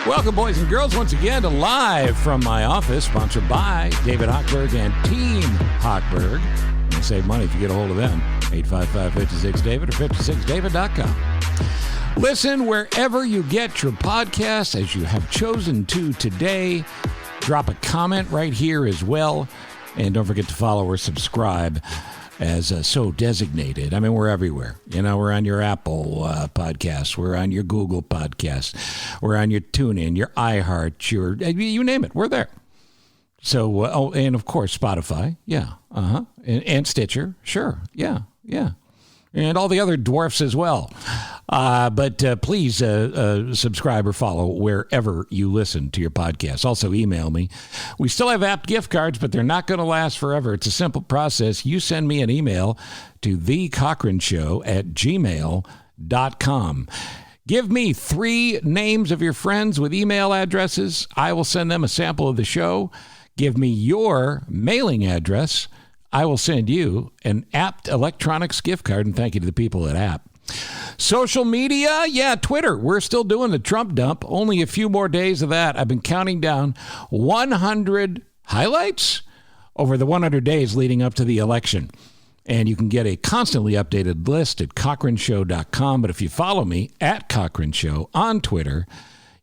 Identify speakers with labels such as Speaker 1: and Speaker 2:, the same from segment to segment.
Speaker 1: Welcome, boys and girls, once again to Live from My Office, sponsored by David Hochberg and Team Hochberg. You save money if you get a hold of them. 855-56-DAVID or 56david.com. Listen wherever you get your podcasts, as you have chosen to today. Drop a comment right here as well. And don't forget to follow or subscribe as so designated. I mean, we're everywhere. You know, we're on your Apple podcasts. We're on your Google podcasts. We're on your TuneIn, your iHeart, your, you name it. We're there. So, and of course, Spotify. Yeah. And Stitcher. Sure. Yeah. And all the other dwarfs as well. But please subscribe or follow wherever you listen to your podcast. Also, email me. We still have app gift cards, but they're not going to last forever. It's a simple process. You send me an email to thecochronshow@gmail.com. Give me 3 names of your friends with email addresses. I will send them a sample of the show. Give me your mailing address. I will send you an Apt Electronics gift card, and thank you to the people at Apt. Social media, yeah, Twitter. We're still doing the Trump dump. Only a few more days of that. I've been counting down 100 highlights over the 100 days leading up to the election. And you can get a constantly updated list at CochranShow.com. But if you follow me at Cochran Show on Twitter,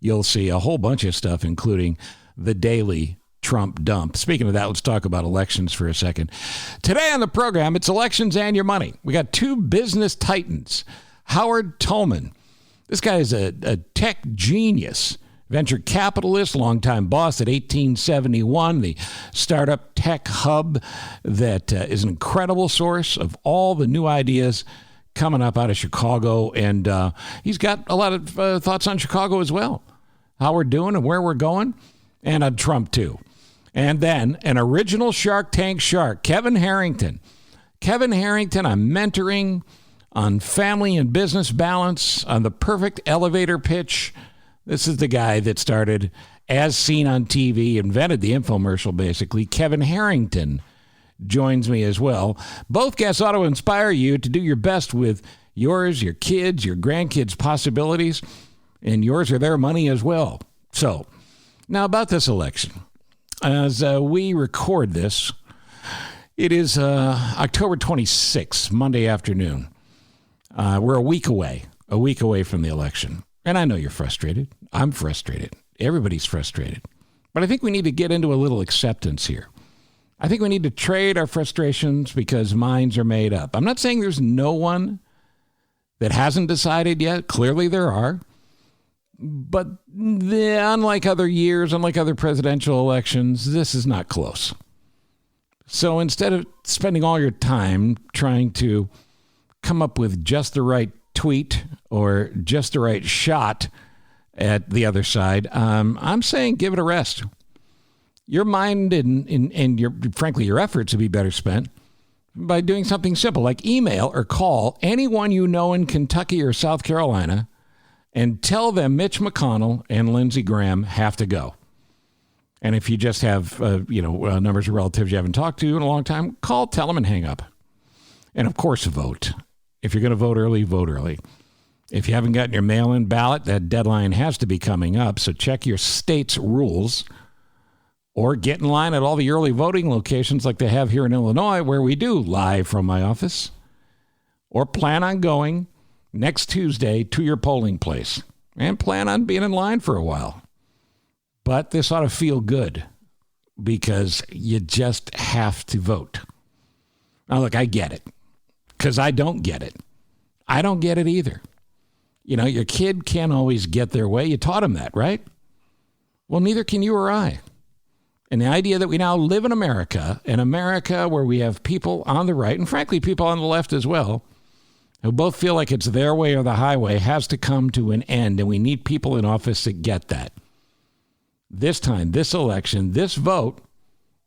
Speaker 1: you'll see a whole bunch of stuff, including the daily Trump dump. Speaking of that, let's talk about elections for a second. Today on the program, it's elections and your money. We got 2 business titans. Howard Tullman. This guy is a tech genius, venture capitalist, longtime boss at 1871, the startup tech hub that is an incredible source of all the new ideas coming up out of Chicago. And he's got a lot of thoughts on Chicago as well, how we're doing and where we're going, and on Trump too. And then an original Shark Tank shark, Kevin Harrington. Kevin Harrington, I'm mentoring on family and business balance, on the perfect elevator pitch. This is the guy that started As Seen on TV, invented the infomercial, basically. Kevin Harrington joins me as well. Both guests ought to inspire you to do your best with yours, your kids, your grandkids' possibilities, and yours or their money as well. So, now about this election. As we record this, it is October 26th, Monday afternoon. We're a week away from the election. And I know you're frustrated. I'm frustrated. Everybody's frustrated. But I think we need to get into a little acceptance here. I think we need to trade our frustrations because minds are made up. I'm not saying there's no one that hasn't decided yet. Clearly there are. But unlike other years, unlike other presidential elections, this is not close. So instead of spending all your time trying to come up with just the right tweet or just the right shot at the other side, I'm saying give it a rest. Your mind and your, frankly, your efforts would be better spent by doing something simple like email or call anyone you know in Kentucky or South Carolina and tell them Mitch McConnell and Lindsey Graham have to go. And if you just have, numbers of relatives you haven't talked to in a long time, call, tell them, and hang up. And of course, vote. If you're going to vote early, vote early. If you haven't gotten your mail-in ballot, that deadline has to be coming up. So check your state's rules or get in line at all the early voting locations like they have here in Illinois, where we do Live from My Office, or plan on going next Tuesday to your polling place and plan on being in line for a while. But this ought to feel good because you just have to vote. Now, look, I get it because I don't get it. I don't get it either. You know, your kid can't always get their way. You taught him that, right? Well, neither can you or I. And the idea that we now live in America where we have people on the right and frankly, people on the left as well, who both feel like it's their way or the highway, has to come to an end, and we need people in office that get that. This time, this election, this vote,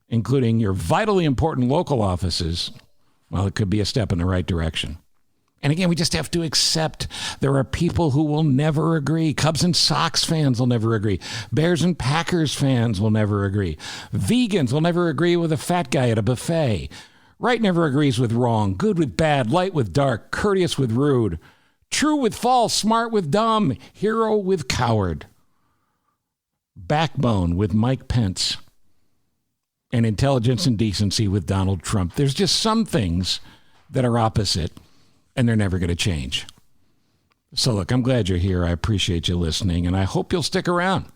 Speaker 1: including your vitally important local offices, well, it could be a step in the right direction. And again, we just have to accept there are people who will never agree. Cubs and Sox fans will never agree. Bears and Packers fans will never agree. Vegans will never agree with a fat guy at a buffet. Right never agrees with wrong, good with bad, light with dark, courteous with rude, true with false, smart with dumb, hero with coward. backbone with Mike Pence, and intelligence and decency with Donald Trump. There's just some things that are opposite, and they're never going to change. So, look, I'm glad you're here. I appreciate you listening, and I hope you'll stick around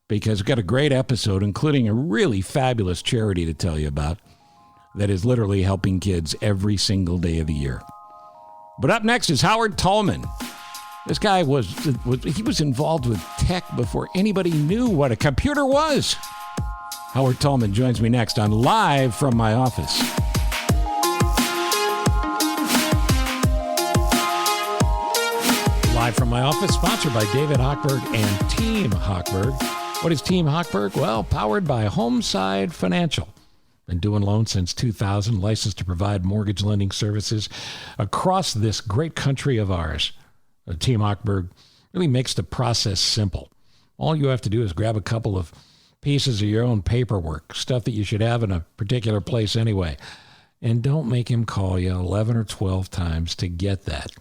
Speaker 1: because we've got a great episode, including a really fabulous charity to tell you about that is literally helping kids every single day of the year. But up next is Howard Tullman. This guy was involved with tech before anybody knew what a computer was. Howard Tullman joins me next on Live from My Office. Live from My Office, sponsored by David Hochberg and Team Hochberg. What is Team Hochberg? Well, powered by Homeside Financial. Been doing loans since 2000, licensed to provide mortgage lending services across this great country of ours. Team Hochberg really makes the process simple. All you have to do is grab a couple of pieces of your own paperwork, stuff that you should have in a particular place anyway, and don't make him call you 11 or 12 times to get that.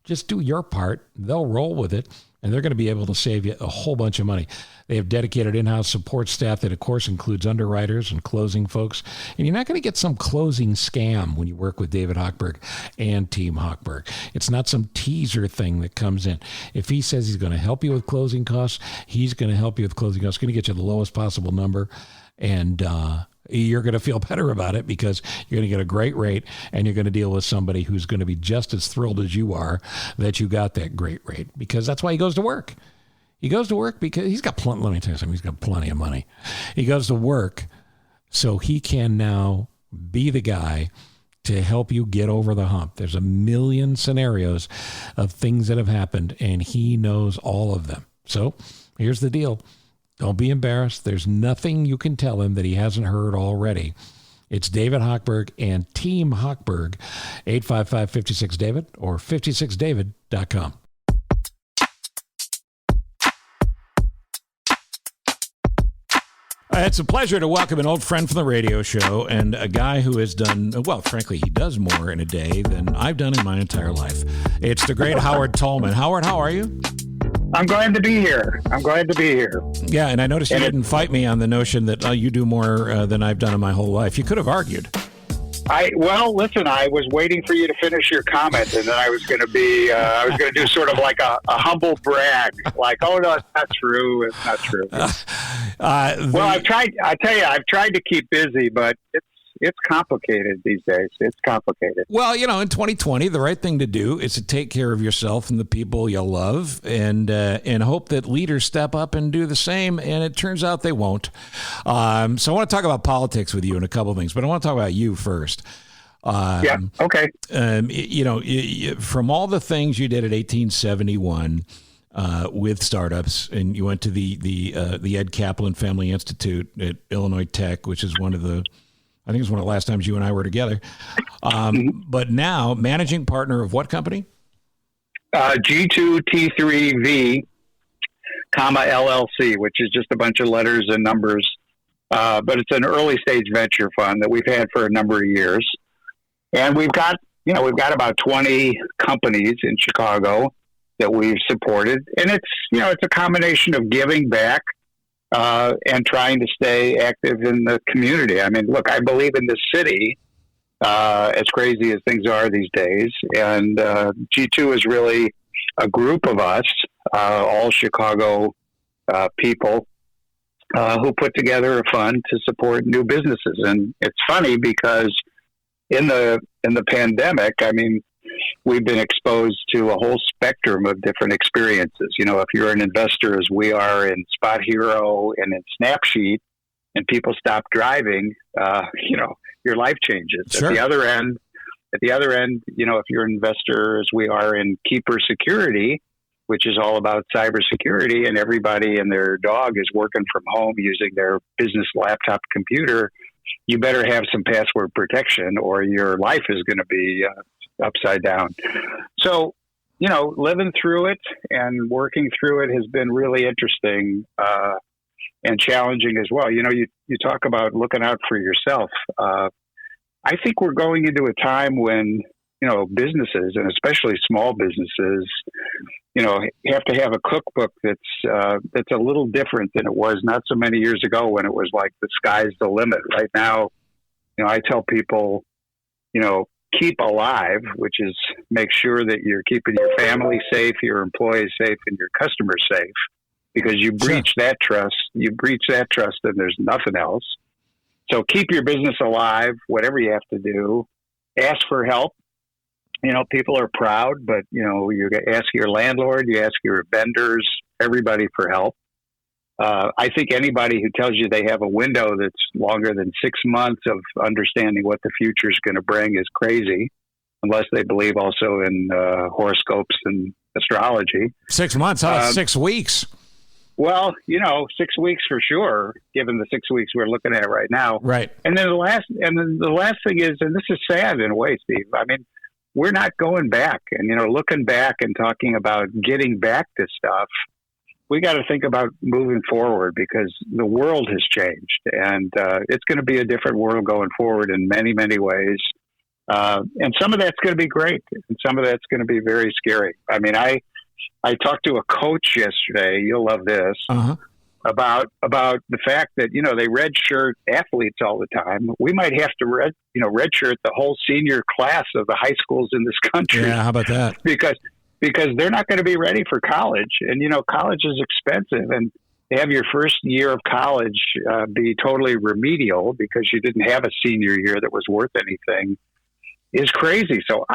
Speaker 1: Just do your part. They'll roll with it, and they're going to be able to save you a whole bunch of money. They have dedicated in-house support staff that, of course, includes underwriters and closing folks. And you're not going to get some closing scam when you work with David Hochberg and Team Hochberg. It's not some teaser thing that comes in. If he says he's going to help you with closing costs, he's going to help you with closing costs. He's going to get you the lowest possible number, and you're going to feel better about it because you're going to get a great rate, and you're going to deal with somebody who's going to be just as thrilled as you are that you got that great rate, because that's why he goes to work. He goes to work because he's got plenty. Let me tell you something. He's got plenty of money. He goes to work so he can now be the guy to help you get over the hump. There's a million scenarios of things that have happened, and he knows all of them. So here's the deal. Don't be embarrassed. There's nothing you can tell him that he hasn't heard already. It's David Hochberg and Team Hochberg, 855-56-DAVID or 56david.com. It's a pleasure to welcome an old friend from the radio show and a guy who has done, well, frankly, he does more in a day than I've done in my entire life. It's the great Howard Tullman. Howard, how are you?
Speaker 2: I'm glad to be here.
Speaker 1: Yeah, and I noticed you didn't fight me on the notion that you do more than I've done in my whole life. You could have argued.
Speaker 2: Well, listen, I was waiting for you to finish your comment, and then I was going to do sort of like a humble brag, like, oh, no, it's not true. It's not true. Well, I've tried to keep busy, but it's complicated these days. It's complicated.
Speaker 1: Well, in 2020, the right thing to do is to take care of yourself and the people you love, and hope that leaders step up and do the same. And it turns out they won't. So I want to talk about politics with you and a couple of things, but I want to talk about you first.
Speaker 2: Yeah. Okay.
Speaker 1: From all the things you did at 1871 with startups, and you went to the Ed Kaplan Family Institute at Illinois Tech, which is one of the last times you and I were together. But now, managing partner of what company?
Speaker 2: G2T3V, LLC, which is just a bunch of letters and numbers. But it's an early stage venture fund that we've had for a number of years. And we've got about 20 companies in Chicago that we've supported. And it's a combination of giving back, and trying to stay active in the community. I mean, look, I believe in this city, as crazy as things are these days. And G2 is really a group of us, all Chicago people, who put together a fund to support new businesses. And it's funny because in the pandemic, I mean, we've been exposed to a whole spectrum of different experiences. If you're an investor, as we are in Spot Hero and in Snapsheet, and people stop driving, your life changes.
Speaker 1: Sure.
Speaker 2: At the other end, if you're an investor, as we are in Keeper Security, which is all about cybersecurity, and everybody and their dog is working from home using their business laptop computer, you better have some password protection or your life is going to be upside down. So, living through it and working through it has been really interesting and challenging as well. You talk about looking out for yourself. I think we're going into a time when businesses, and especially small businesses, have to have a cookbook that's a little different than it was not so many years ago when it was like the sky's the limit. Right now, I tell people, keep alive, which is make sure that you're keeping your family safe, your employees safe, and your customers safe, because you breach that trust, and there's nothing else. So keep your business alive, whatever you have to do. Ask for help. People are proud, but, you ask your landlord, you ask your vendors, everybody for help. I think anybody who tells you they have a window that's longer than 6 months of understanding what the future is going to bring is crazy, unless they believe also in horoscopes and astrology.
Speaker 1: 6 months, how about 6 weeks?
Speaker 2: Well, 6 weeks for sure, given the 6 weeks we're looking at right now.
Speaker 1: Right.
Speaker 2: And then the last thing is, and this is sad in a way, Steve, I mean, we're not going back and, looking back and talking about getting back to stuff. We got to think about moving forward, because the world has changed, and it's going to be a different world going forward in many, many ways. And some of that's going to be great, and some of that's going to be very scary. I mean, I talked to a coach yesterday. You'll love this. About the fact that they redshirt athletes all the time. We might have to redshirt the whole senior class of the high schools in this country.
Speaker 1: Yeah, how about that?
Speaker 2: Because they're not going to be ready for college, and college is expensive, and to have your first year of college be totally remedial because you didn't have a senior year that was worth anything is crazy. So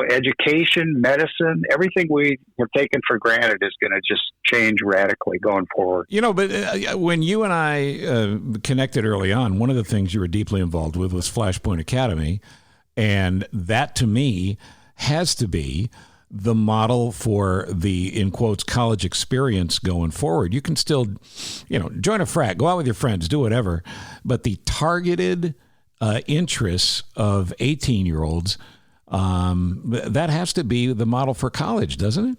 Speaker 2: education, medicine, everything we have taken for granted is going to just change radically going forward.
Speaker 1: But when you and I connected early on, one of the things you were deeply involved with was Flashpoint Academy. And that to me has to be the model for the, in quotes, college experience going forward. You can still, join a frat, go out with your friends, do whatever. But the targeted interests of 18-year-olds, that has to be the model for college, doesn't it?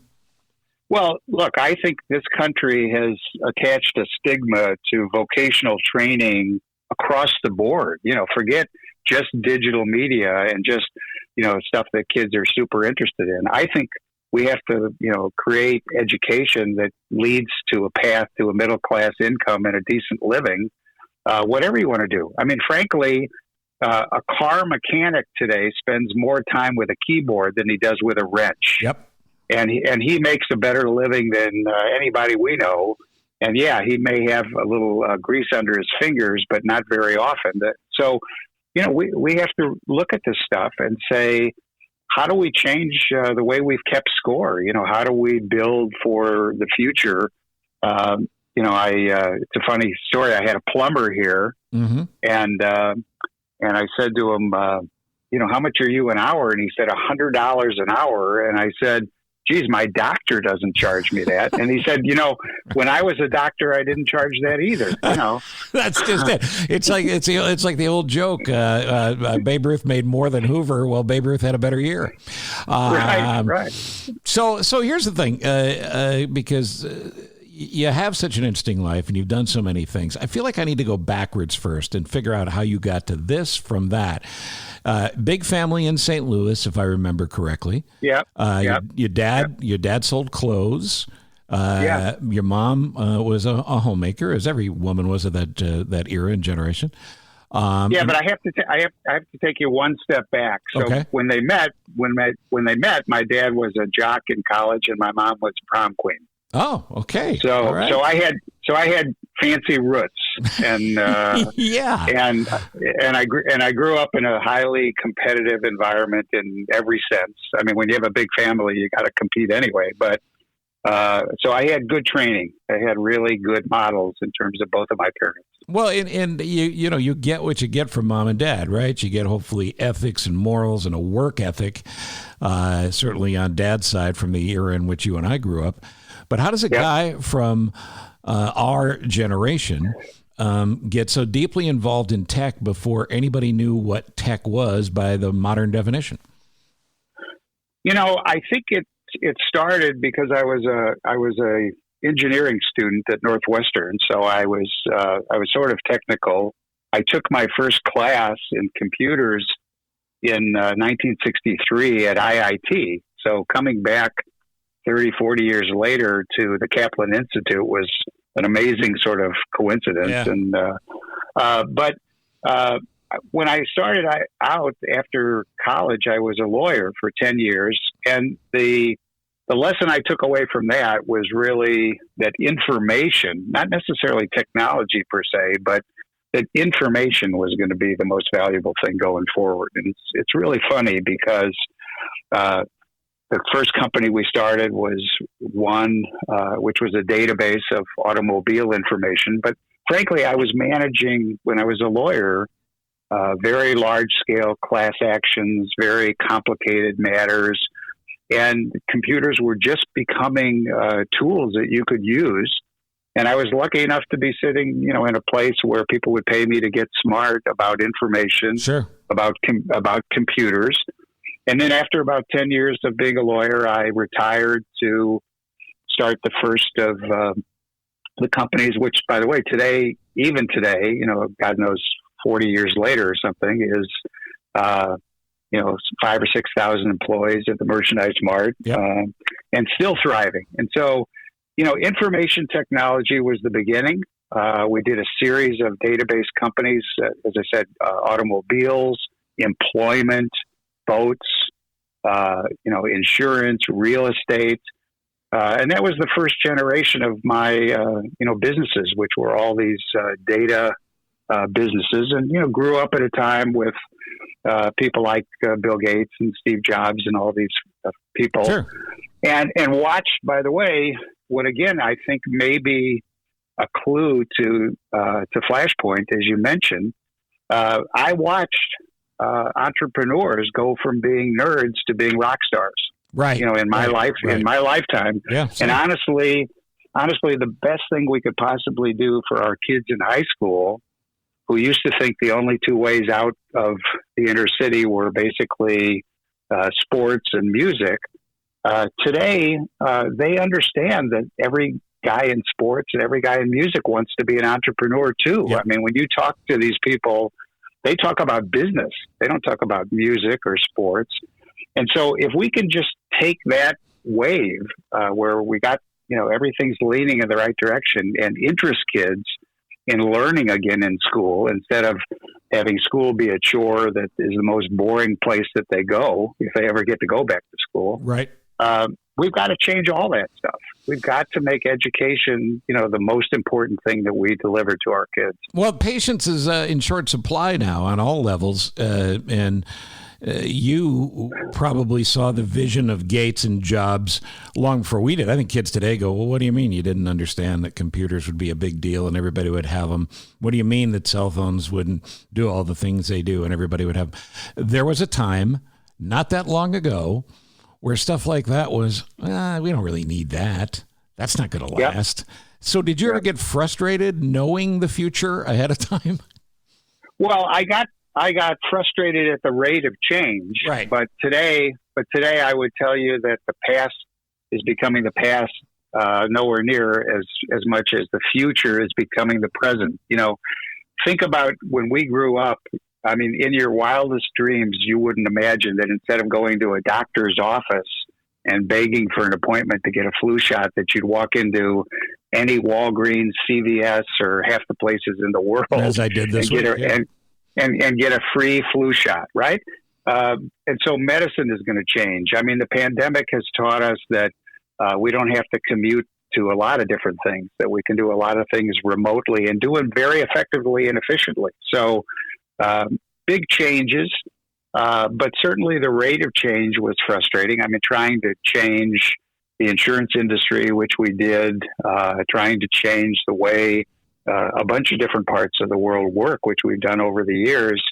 Speaker 2: Well, look, I think this country has attached a stigma to vocational training across the board. Forget just digital media and just, stuff that kids are super interested in. I think we have to, create education that leads to a path to a middle-class income and a decent living, whatever you want to do. I mean, frankly, a car mechanic today spends more time with a keyboard than he does with a wrench.
Speaker 1: Yep.
Speaker 2: And he makes a better living than anybody we know. And yeah, he may have a little grease under his fingers, but not very often. So, we have to look at this stuff and say, how do we change the way we've kept score? How do we build for the future? It's a funny story. I had a plumber here, and I said to him, how much are you an hour? And he said, $100 an hour. And I said, geez, my doctor doesn't charge me that. And he said, when I was a doctor, I didn't charge that either.
Speaker 1: That's just it. It's like the old joke. Babe Ruth made more than Hoover. Well, Babe Ruth had a better year.
Speaker 2: Right.
Speaker 1: So here's the thing, because you have such an interesting life and you've done so many things. I feel like I need to go backwards first and figure out how you got to this from that. Big family in St. Louis, if I remember correctly.
Speaker 2: Yeah.
Speaker 1: Your dad sold clothes. Your mom was a homemaker, as every woman was at that era and generation. But I have to take you one step back. So okay.
Speaker 2: when they met, my dad was a jock in college and my mom was prom queen.
Speaker 1: Oh, okay.
Speaker 2: So
Speaker 1: right.
Speaker 2: so I had fancy roots, and
Speaker 1: yeah,
Speaker 2: and I grew up in a highly competitive environment in every sense. I mean, when you have a big family, you got to compete anyway. But so I had good training. I had really good models in terms of both of my parents.
Speaker 1: Well, and you get what you get from mom and dad, right? You get hopefully ethics and morals and a work ethic, certainly on dad's side from the era in which you and I grew up. But how does a guy from our generation get so deeply involved in tech before anybody knew what tech was by the modern definition?
Speaker 2: I think it started because I was a engineering student at Northwestern, so I was sort of technical. I took my first class in computers in 1963 at IIT. So coming back 30, 40 years later to the Kaplan Institute was an amazing sort of coincidence.
Speaker 1: Yeah.
Speaker 2: And but when I started out after college, I was a lawyer for 10 years. And the lesson I took away from that was really that information, not necessarily technology per se, but that information was going to be the most valuable thing going forward. And it's really funny because the first company we started was one, which was a database of automobile information. But frankly, I was managing, when I was a lawyer, very large-scale class actions, very complicated matters. And computers were just becoming tools that you could use. And I was lucky enough to be sitting, in a place where people would pay me to get smart about information,
Speaker 1: Sure.
Speaker 2: about computers. And then after about 10 years of being a lawyer, I retired to start the first of the companies, which, by the way, even today, God knows, 40 years later or something, is, 5,000 or 6,000 employees at the Merchandise Mart,
Speaker 1: Yep.
Speaker 2: And still thriving. And so, information technology was the beginning. We did a series of database companies, as I said, automobiles, employment, boats, insurance, real estate. And that was the first generation of my, businesses, which were all these data businesses, and, grew up at a time with people like Bill Gates and Steve Jobs and all these people.
Speaker 1: Sure.
Speaker 2: And watched, by the way, what again, I think may be a clue to Flashpoint, as you mentioned. I watched entrepreneurs go from being nerds to being rock stars.
Speaker 1: Right.
Speaker 2: In my life, in my lifetime.
Speaker 1: Yeah.
Speaker 2: And honestly, the best thing we could possibly do for our kids in high school, who used to think the only two ways out of the inner city were basically sports and music, today they understand that every guy in sports and every guy in music wants to be an entrepreneur too.
Speaker 1: Yep.
Speaker 2: I mean, when you talk to these people, they talk about business. They don't talk about music or sports. And so if we can just take that wave where we got, everything's leaning in the right direction and interest kids in learning again in school, instead of having school be a chore that is the most boring place that they go, if they ever get to go back to school.
Speaker 1: Right.
Speaker 2: We've got to change all that stuff. We've got to make education, the most important thing that we deliver to our kids.
Speaker 1: Well, patience is in short supply now on all levels. And you probably saw the vision of Gates and Jobs long before we did. I think kids today go, well, what do you mean you didn't understand that computers would be a big deal and everybody would have them? What do you mean that cell phones wouldn't do all the things they do and everybody would have? There was a time not that long ago where stuff like that was, we don't really need that. That's not going to last. Yep. So did you ever get frustrated knowing the future ahead of time?
Speaker 2: Well, I got frustrated at the rate of change.
Speaker 1: Right.
Speaker 2: But today I would tell you that the past is becoming the past nowhere near as much as the future is becoming the present. Think about when we grew up. I mean, in your wildest dreams, you wouldn't imagine that instead of going to a doctor's office and begging for an appointment to get a flu shot, that you'd walk into any Walgreens, CVS, or half the places in the world.
Speaker 1: As I did this week.
Speaker 2: And get a free flu shot, right? And so medicine is going to change. I mean, the pandemic has taught us that we don't have to commute to a lot of different things, that we can do a lot of things remotely and do them very effectively and efficiently. So big changes, but certainly the rate of change was frustrating. I mean, trying to change the insurance industry, which we did, trying to change the way a bunch of different parts of the world work, which we've done over the years.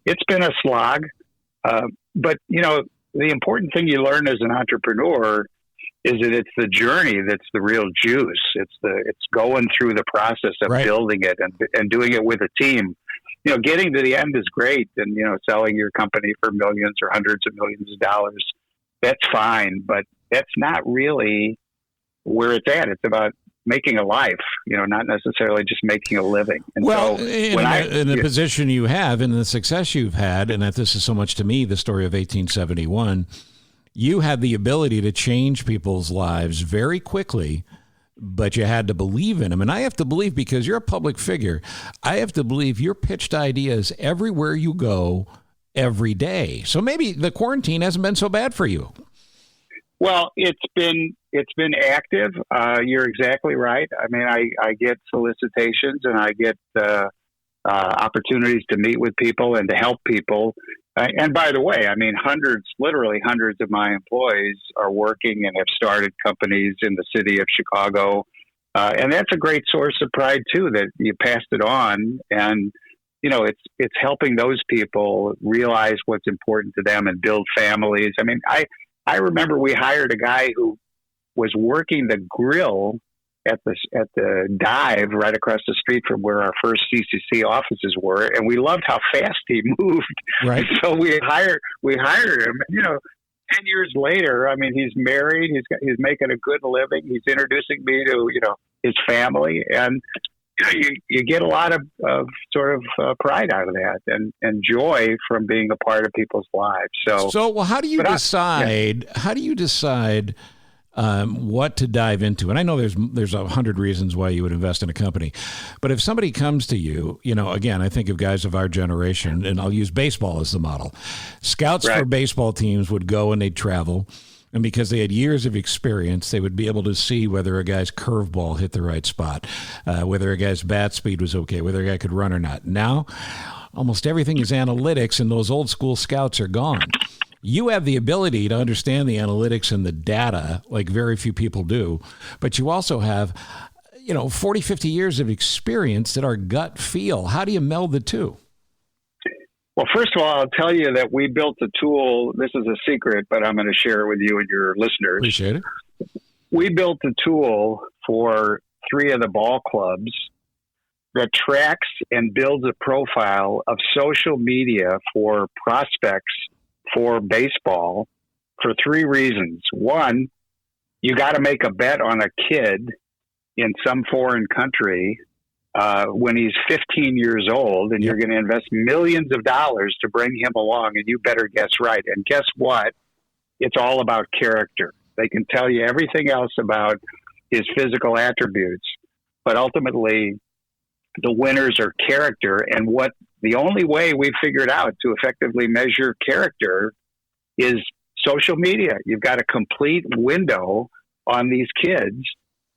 Speaker 2: It's been a slog, but the important thing you learn as an entrepreneur is that it's the journey that's the real juice. It's going through the process of building it and doing it with a team. Getting to the end is great, and selling your company for millions or hundreds of millions of dollars, that's fine, but that's not really where it's at. It's about making a life, not necessarily just making a living. And
Speaker 1: well,
Speaker 2: so
Speaker 1: in the position you have and the success you've had, and that this is so much to me, the story of 1871, you had the ability to change people's lives very quickly, but you had to believe in them. And I have to believe, because you're a public figure, I have to believe you're pitched ideas everywhere you go every day. So maybe the quarantine hasn't been so bad for you.
Speaker 2: Well, it's been active. You're exactly right. I mean, I get solicitations and I get opportunities to meet with people and to help people. And by the way, I mean, literally hundreds of my employees are working and have started companies in the city of Chicago. And that's a great source of pride too, that you passed it on. And, it's helping those people realize what's important to them and build families. I mean, I remember we hired a guy who was working the grill at the dive right across the street from where our first CCC offices were, and we loved how fast he moved.
Speaker 1: Right.
Speaker 2: So we hired him. 10 years later, I mean, he's married. He's making a good living. He's introducing me to his family, and you get a lot of sort of pride out of that and joy from being a part of people's lives. So
Speaker 1: well, how do you decide? How do you decide what to dive into? And I know there's 100 reasons why you would invest in a company, but if somebody comes to you, again, I think of guys of our generation, and I'll use baseball as the model. Scouts for baseball teams would go and they'd travel. And because they had years of experience, they would be able to see whether a guy's curveball hit the right spot, whether a guy's bat speed was okay, whether a guy could run or not. Now, almost everything is analytics, and those old school scouts are gone. You have the ability to understand the analytics and the data like very few people do, but you also have, 40, 50 years of experience that are gut feel. How do you meld the two?
Speaker 2: Well, first of all, I'll tell you that we built a tool. This is a secret, but I'm going to share it with you and your listeners.
Speaker 1: Appreciate it.
Speaker 2: We built a tool for 3 of the ball clubs that tracks and builds a profile of social media for prospects for baseball for 3 reasons. One, you got to make a bet on a kid in some foreign country when he's 15 years old, and you're going to invest millions of dollars to bring him along, and you better guess right. And guess what? It's all about character. They can tell you everything else about his physical attributes, but ultimately the winners are character. And the only way we've figured out to effectively measure character is social media. You've got a complete window on these kids.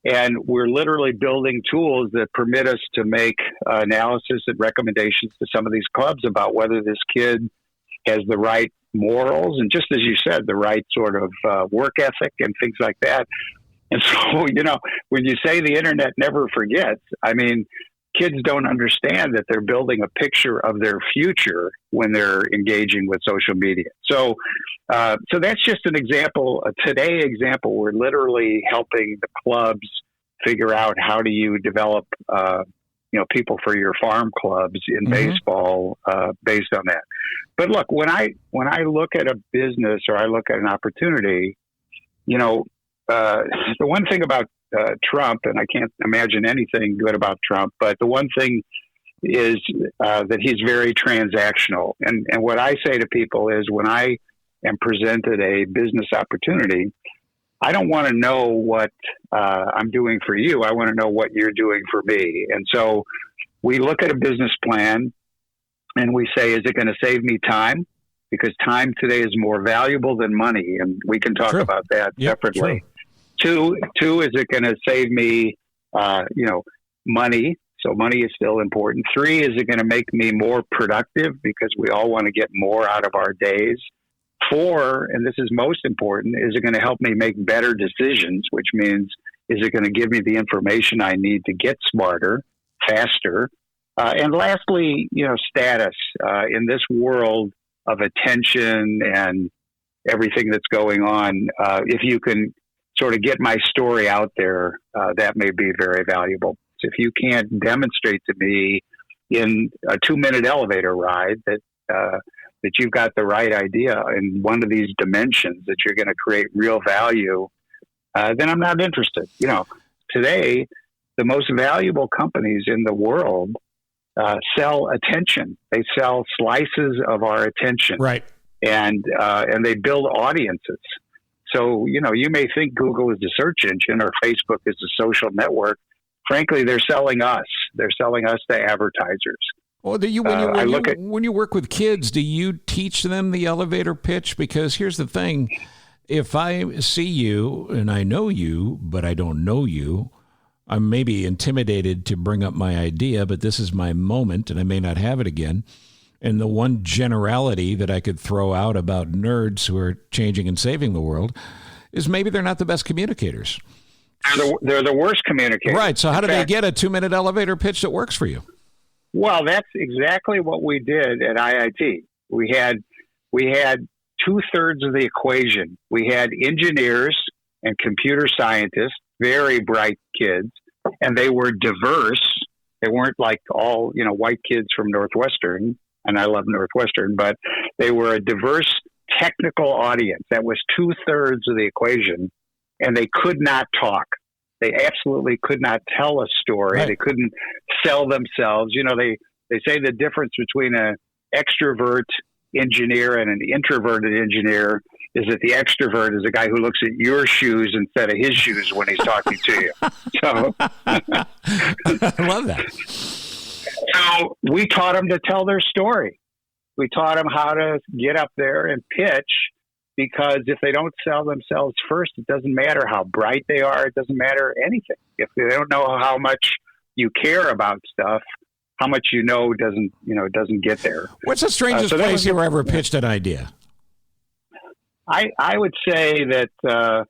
Speaker 2: And we're literally building tools that permit us to make analysis and recommendations to some of these clubs about whether this kid has the right morals and, just as you said, the right sort of work ethic and things like that. And so, when you say the internet never forgets, I mean, kids don't understand that they're building a picture of their future when they're engaging with social media. So that's just an example, a today example. We're literally helping the clubs figure out how do you develop, people for your farm clubs in baseball based on that. But look, when I look at a business or I look at an opportunity, the one thing about Trump, and I can't imagine anything good about Trump, but the one thing is that he's very transactional. And what I say to people is, when I am presented a business opportunity, I don't want to know what I'm doing for you. I want to know what you're doing for me. And so we look at a business plan and we say, is it going to save me time? Because time today is more valuable than money. And we can talk about that separately. True. Two, is it going to save me, money? So money is still important. 3, is it going to make me more productive? Because we all want to get more out of our days. 4, and this is most important, is it going to help me make better decisions? Which means, is it going to give me the information I need to get smarter, faster? And lastly, status. In this world of attention and everything that's going on, if you can sort of get my story out there, that may be very valuable. So if you can't demonstrate to me in a 2-minute elevator ride that you've got the right idea in one of these dimensions, that you're going to create real value, then I'm not interested. Today the most valuable companies in the world sell attention. They sell slices of our attention,
Speaker 1: right?
Speaker 2: And they build audiences. So, you know, you may think Google is a search engine or Facebook is a social network. Frankly, they're selling us. They're selling us to advertisers.
Speaker 1: Well, when you work with kids, do you teach them the elevator pitch? Because here's the thing. If I see you and I know you, but I don't know you, I'm maybe intimidated to bring up my idea, but this is my moment and I may not have it again. And the one generality that I could throw out about nerds who are changing and saving the world is maybe they're not the best communicators.
Speaker 2: They're the worst communicators.
Speaker 1: Right. So how do they get a 2-minute elevator pitch that works for you?
Speaker 2: Well, that's exactly what we did at IIT. We had 2/3 of the equation. We had engineers and computer scientists, very bright kids, and they were diverse. They weren't like all, you know, white kids from Northwestern, and I love Northwestern, but they were a diverse technical audience. That was 2/3 of the equation, and they could not talk. They absolutely could not tell a story. Right. They couldn't sell themselves. You know, they say the difference between an extrovert engineer and an introverted engineer is that the extrovert is a guy who looks at your shoes instead of his shoes when he's talking to you. So
Speaker 1: I love that.
Speaker 2: So we taught them to tell their story. We taught them how to get up there and pitch, because if they don't sell themselves first, it doesn't matter how bright they are. It doesn't matter anything. If they don't know how much you care about stuff, how much you know doesn't get there.
Speaker 1: What's the strangest place you ever pitched an idea?
Speaker 2: I would say that the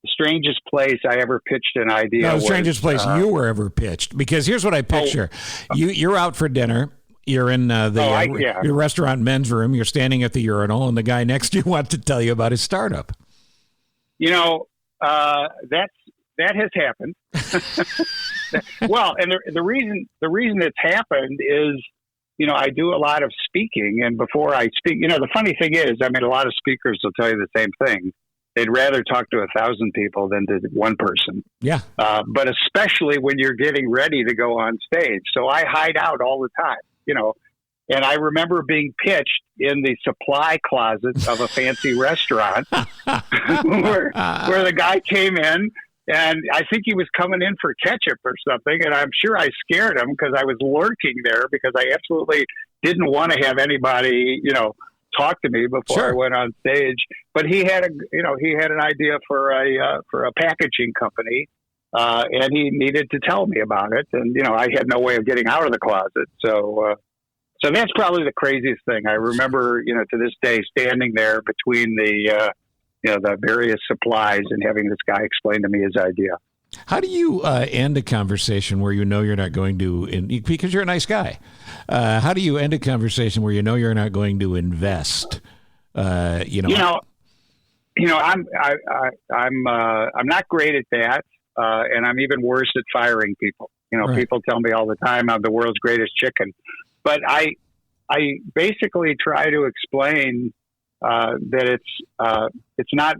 Speaker 2: strangest place I ever pitched an idea.
Speaker 1: No, the strangest place you were ever pitched. Because here's what I picture: you're out for dinner. You're in your restaurant men's room. You're standing at the urinal, and the guy next to you wants to tell you about his startup.
Speaker 2: You know, that has happened. Well, and the reason it's happened is, you know, I do a lot of speaking, and before I speak, you know, the funny thing is, I mean, a lot of speakers will tell you the same thing. They'd rather talk to 1,000 people than to one person. Yeah. But especially when you're getting ready to go on stage. So I hide out all the time, you know, and I remember being pitched in the supply closet of a fancy restaurant where the guy came in, and I think he was coming in for ketchup or something. And I'm sure I scared him because I was lurking there because I absolutely didn't want to have anybody, you know, talk to me before I went on stage. But he had an idea for a packaging company, and he needed to tell me about it. And, you know, I had no way of getting out of the closet. So that's probably the craziest thing. I remember, you know, to this day, standing there between the various supplies and having this guy explain to me his idea.
Speaker 1: How do you end a conversation where you know you're not going to, because you're a nice guy, how do you end a conversation where you know you're not going to invest? I'm not great at that, and I'm even worse at firing people. You know, People tell me all the time I'm the world's greatest chicken, but I basically try to explain that it's not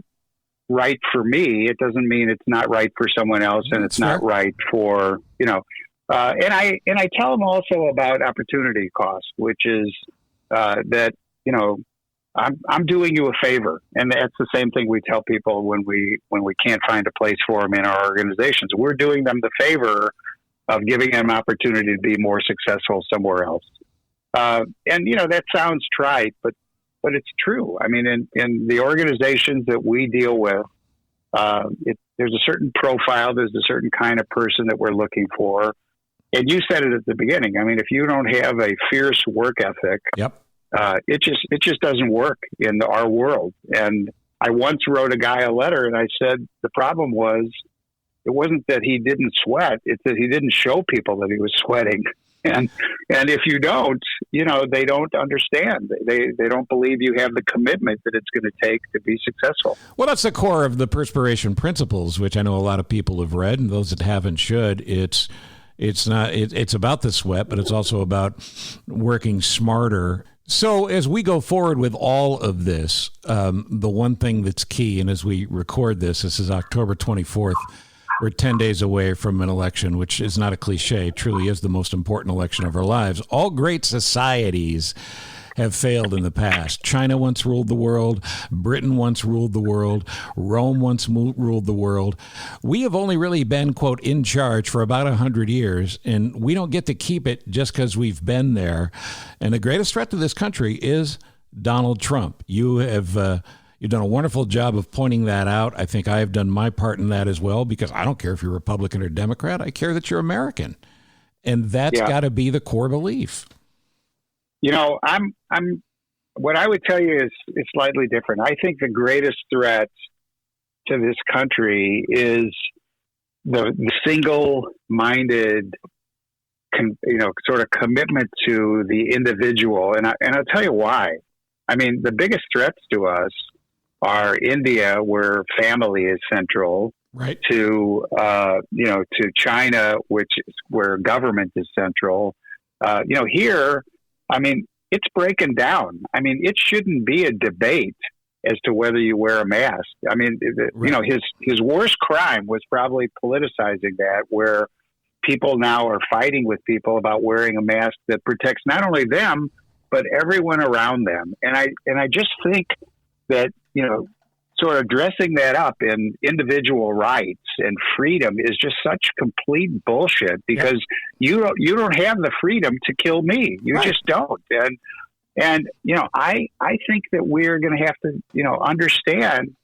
Speaker 1: right for me. It doesn't mean it's not right for someone else, and it's not right for, you know, and I tell them also about opportunity cost, which is that, you know, I'm doing you a favor. And that's the same thing we tell people when we can't find a place for them in our organizations. We're doing them the favor of giving them opportunity to be more successful somewhere else. And, you know, that sounds trite, but it's true. I mean, in the organizations that we deal with, there's a certain profile, there's a certain kind of person that we're looking for. And you said it at the beginning. I mean, if you don't have a fierce work ethic, it just doesn't work in our world. And I once wrote a guy a letter, and I said the problem was, it wasn't that he didn't sweat; it's that he didn't show people that he was sweating. And if you don't, you know, they don't understand. They don't believe you have the commitment that it's going to take to be successful. Well, that's the core of the perspiration principles, which I know a lot of people have read, and those that haven't should. It's about the sweat, but it's also about working smarter. So as we go forward with all of this, the one thing that's key, and as we record this is October 24th, We're 10 days away from an election, which is not a cliche. It truly is the most important election of our lives. All great societies have failed in the past. China once ruled the world. Britain once ruled the world. Rome once ruled the world. We have only really been, quote, in charge for about 100 years, and we don't get to keep it just because we've been there. And the greatest threat to this country is Donald Trump. You have you've done a wonderful job of pointing that out. I think I have done my part in that as well, because I don't care if you're Republican or Democrat. I care that you're American. And that's got to be the core belief.
Speaker 2: You know, what I would tell you is slightly different. I think the greatest threat to this country is the single-minded, sort of commitment to the individual. And I'll tell you why. I mean, the biggest threats to us are India, where family is central,
Speaker 1: right,
Speaker 2: to China, which is where government is central. Here, I mean, it's breaking down. I mean, it shouldn't be a debate as to whether you wear a mask. I mean, his worst crime was probably politicizing that, where people now are fighting with people about wearing a mask that protects not only them, but everyone around them. And I just think that, sort of dressing that up in individual rights and freedom is just such complete bullshit, because you don't have the freedom to kill me. You just don't. And I think that we're going to have to, understand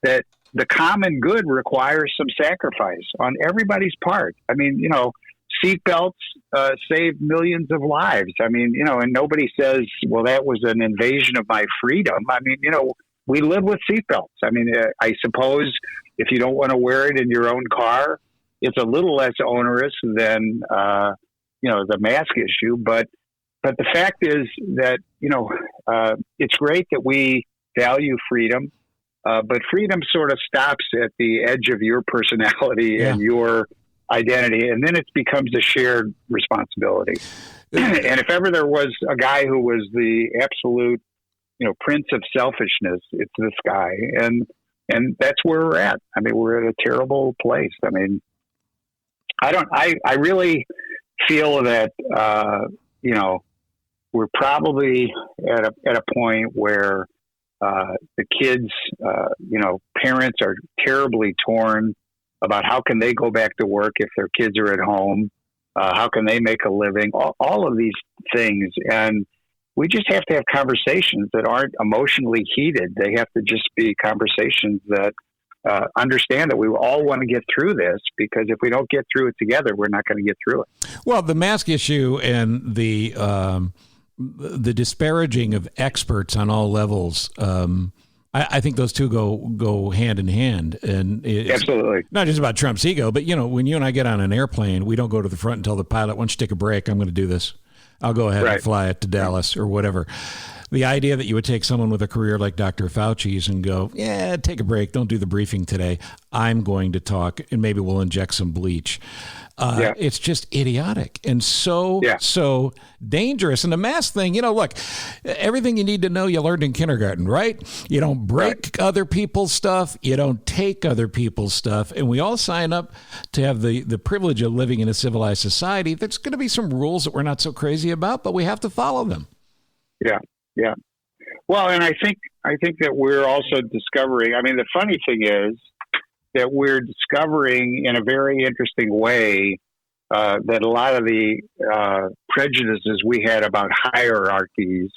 Speaker 2: that the common good requires some sacrifice on everybody's part. I mean, seatbelts save millions of lives. I mean, and nobody says, well, that was an invasion of my freedom. I mean, we live with seatbelts. I mean, I suppose if you don't want to wear it in your own car, it's a little less onerous than, the mask issue. But the fact is that, it's great that we value freedom, but freedom sort of stops at the edge of your personality and your identity, and then it becomes a shared responsibility. And if ever there was a guy who was the absolute, prince of selfishness, it's this guy. And that's where we're at. I mean, we're at a terrible place. I mean, I really feel that, we're probably at a point where, the kids, parents are terribly torn about how can they go back to work if their kids are at home? How can they make a living? All of these things. And we just have to have conversations that aren't emotionally heated. They have to just be conversations that understand that we all want to get through this, because if we don't get through it together, we're not going to get through it.
Speaker 1: Well, the mask issue and the disparaging of experts on all levels, I think those two go hand in hand. And it's
Speaker 2: absolutely
Speaker 1: not just about Trump's ego, but, when you and I get on an airplane, we don't go to the front and tell the pilot, why don't you take a break? I'm going to do this. I'll go ahead and fly it to Dallas or whatever. The idea that you would take someone with a career like Dr. Fauci's and go, take a break. Don't do the briefing today. I'm going to talk, and maybe we'll inject some bleach. It's just idiotic and so dangerous. And the mask thing, look, everything you need to know you learned in kindergarten, right? You don't break other people's stuff. You don't take other people's stuff. And we all sign up to have the privilege of living in a civilized society. There's going to be some rules that we're not so crazy about, but we have to follow them.
Speaker 2: Yeah. Yeah. Well, and I think that we're also discovering, I mean, the funny thing is that we're discovering in a very interesting way that a lot of the prejudices we had about hierarchies,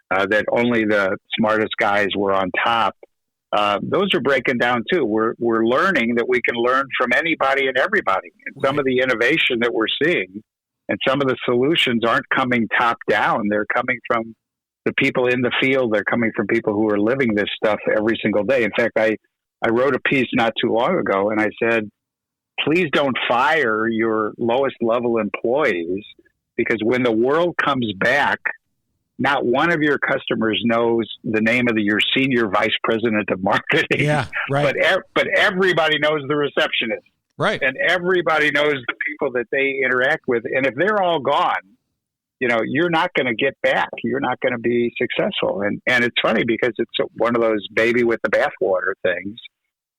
Speaker 2: that only the smartest guys were on top, those are breaking down too. We're learning that we can learn from anybody and everybody. And some of the innovation that we're seeing and some of the solutions aren't coming top down. They're coming from the people in the field. They're coming from people who are living this stuff every single day. In fact, I wrote a piece not too long ago, and I said, please don't fire your lowest level employees, because when the world comes back, not one of your customers knows the name of your senior vice president of marketing.
Speaker 1: Yeah, right.
Speaker 2: But everybody knows the receptionist.
Speaker 1: Right.
Speaker 2: And everybody knows the people that they interact with. And if they're all gone, you're not going to get back. You're not going to be successful. And it's funny because it's one of those baby with the bathwater things,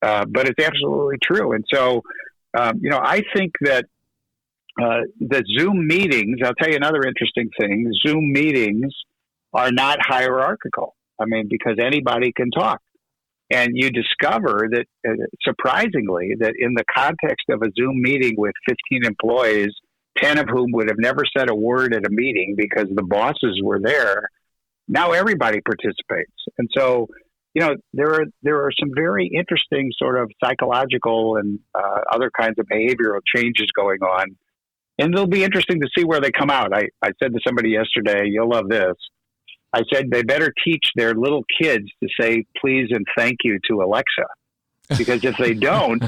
Speaker 2: but it's absolutely true. And so I think that the Zoom meetings, I'll tell you another interesting thing, Zoom meetings are not hierarchical. I mean, because anybody can talk. And you discover that, surprisingly, that in the context of a Zoom meeting with 15 employees, 10 of whom would have never said a word at a meeting because the bosses were there, now everybody participates. And so, there are some very interesting sort of psychological and other kinds of behavioral changes going on. And it'll be interesting to see where they come out. I said to somebody yesterday, you'll love this. I said they better teach their little kids to say please and thank you to Alexa. Because if they don't,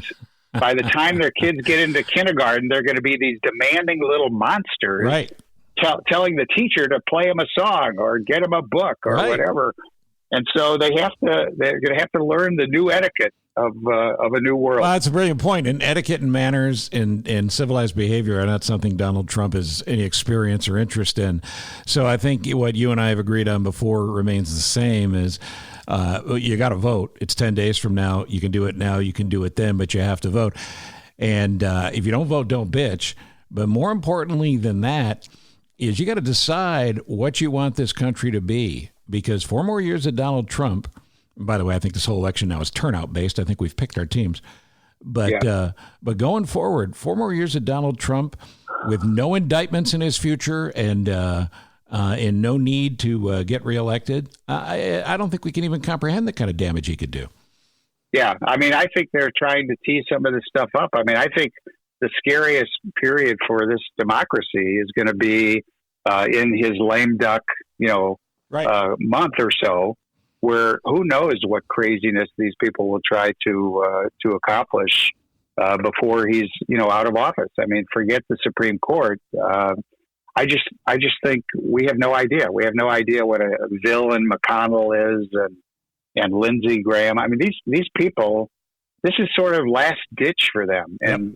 Speaker 2: by the time their kids get into kindergarten, they're going to be these demanding little monsters,
Speaker 1: right,
Speaker 2: telling the teacher to play them a song or get them a book or whatever. And so they're going to have to learn the new etiquette of a new world.
Speaker 1: Well, that's a brilliant point. And etiquette and manners and civilized behavior are not something Donald Trump has any experience or interest in. So I think what you and I have agreed on before remains the same is you got to vote. It's 10 days from now. You can do it now. You can do it then, but you have to vote. And if you don't vote, don't bitch. But more importantly than that is you got to decide what you want this country to be. Because 4 more years of Donald Trump, by the way, I think this whole election now is turnout based. I think we've picked our teams. But going forward, 4 more years of Donald Trump with no indictments in his future and no need to get reelected, I don't think we can even comprehend the kind of damage he could do.
Speaker 2: Yeah, I mean, I think they're trying to tee some of this stuff up. I mean, I think the scariest period for this democracy is going to be in his lame duck, month or so, where who knows what craziness these people will try to accomplish before he's out of office. I mean, forget the Supreme Court. I just think we have no idea. We have no idea what a villain McConnell is and Lindsey Graham. I mean, these people. This is sort of last ditch for them, and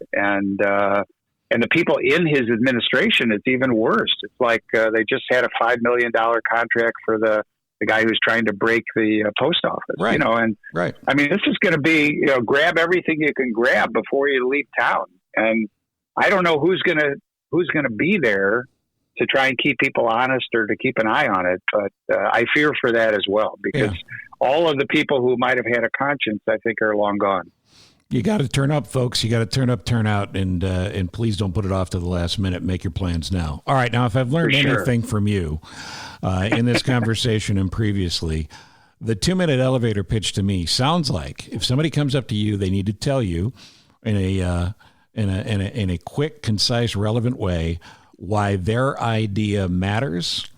Speaker 2: the people in his administration, it's even worse. It's like they just had a $5 million contract for the guy who's trying to break the post office,
Speaker 1: right. Right.
Speaker 2: I mean, this is going to be, grab everything you can grab before you leave town. And I don't know who's going to be there to try and keep people honest or to keep an eye on it. But I fear for that as well, because all of the people who might have had a conscience, I think, are long gone.
Speaker 1: You got to turn up, folks. You got to turn up, turn out, and please don't put it off to the last minute. Make your plans now. All right. Now, if I've learned anything from you in this conversation and previously, the 2-minute elevator pitch to me sounds like if somebody comes up to you, they need to tell you in a quick, concise, relevant way why their idea matters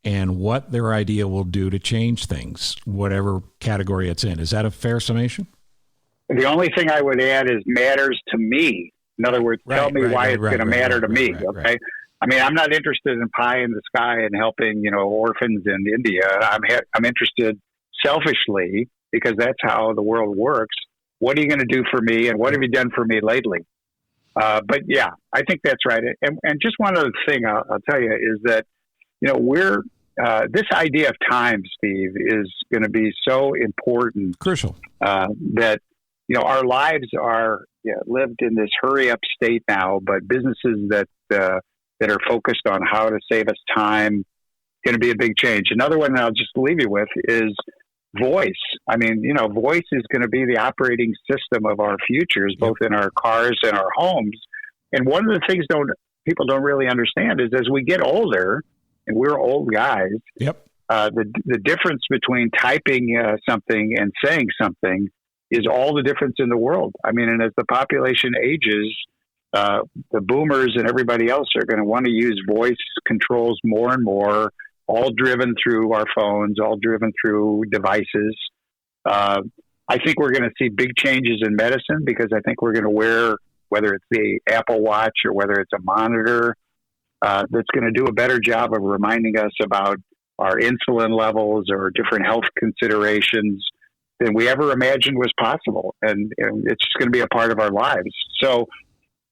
Speaker 1: and what their idea will do to change things, whatever category it's in. Is that a fair summation?
Speaker 2: The only thing I would add is matters to me. In other words, tell me why it's going to matter to me. Okay. I mean, I'm not interested in pie in the sky and helping, orphans in India. I'm interested selfishly, because that's how the world works. What are you going to do for me, and what have you done for me lately? But yeah, I think that's right. And just one other thing I'll tell you is that, we're this idea of time, Steve, is going to be so important,
Speaker 1: crucial,
Speaker 2: that our lives are lived in this hurry up state now, but businesses that are focused on how to save us time going to be a big change. Another one I'll just leave you with is voice. I mean, voice is going to be the operating system of our futures, both in our cars and our homes. And one of the things people don't really understand is as we get older, and we're old guys, the difference between typing something and saying something is all the difference in the world. I mean, and as the population ages, the boomers and everybody else are going to want to use voice controls more and more, all driven through our phones, all driven through devices. I think we're going to see big changes in medicine, because I think we're going to wear, whether it's the Apple Watch or whether it's a monitor, that's going to do a better job of reminding us about our insulin levels or different health considerations than we ever imagined was possible. And it's just going to be a part of our lives. So,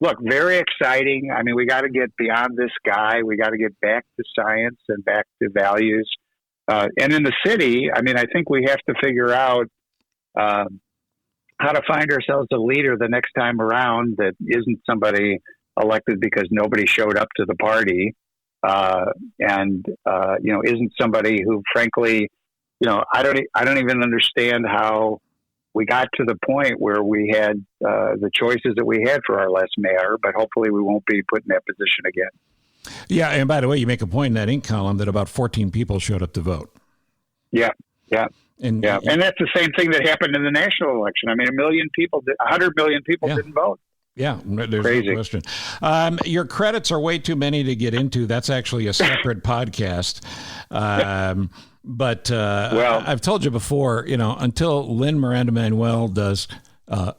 Speaker 2: look, very exciting. I mean, we got to get beyond this guy. We got to get back to science and back to values. And in the city, I mean, I think we have to figure out how to find ourselves a leader the next time around that isn't somebody elected because nobody showed up to the party, and isn't somebody who, frankly, I don't even understand how we got to the point where we had the choices that we had for our last mayor, but hopefully we won't be put in that position again.
Speaker 1: Yeah, and by the way, you make a point in that Inc. column that about 14 people showed up to vote.
Speaker 2: Yeah. And that's the same thing that happened in the national election. I mean, 100 million people didn't vote.
Speaker 1: Yeah, there's
Speaker 2: crazy.
Speaker 1: No question. Your credits are way too many to get into. That's actually a separate podcast. But I've told you before, until Lin-Manuel does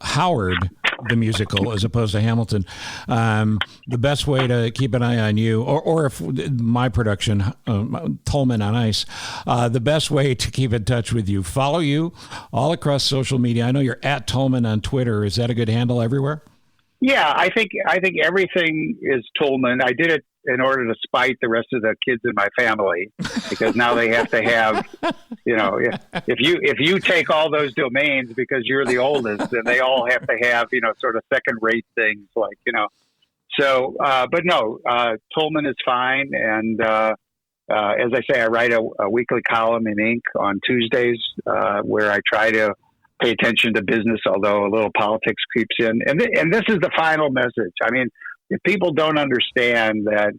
Speaker 1: Howard the musical as opposed to Hamilton, the best way to keep an eye on you, or if my production, Tullman on Ice, the best way to keep in touch with you, follow you all across social media. I know you're at Tullman on Twitter. Is that a good handle everywhere?
Speaker 2: Yeah, I think everything is Tullman. I did it in order to spite the rest of the kids in my family, because now they have to have, if you take all those domains because you're the oldest, then they all have to have, sort of second rate things like, so, but no, Tullman is fine. And, as I say, I write a weekly column in Inc. on Tuesdays, where I try to pay attention to business, although a little politics creeps in. And this is the final message. I mean, if people don't understand that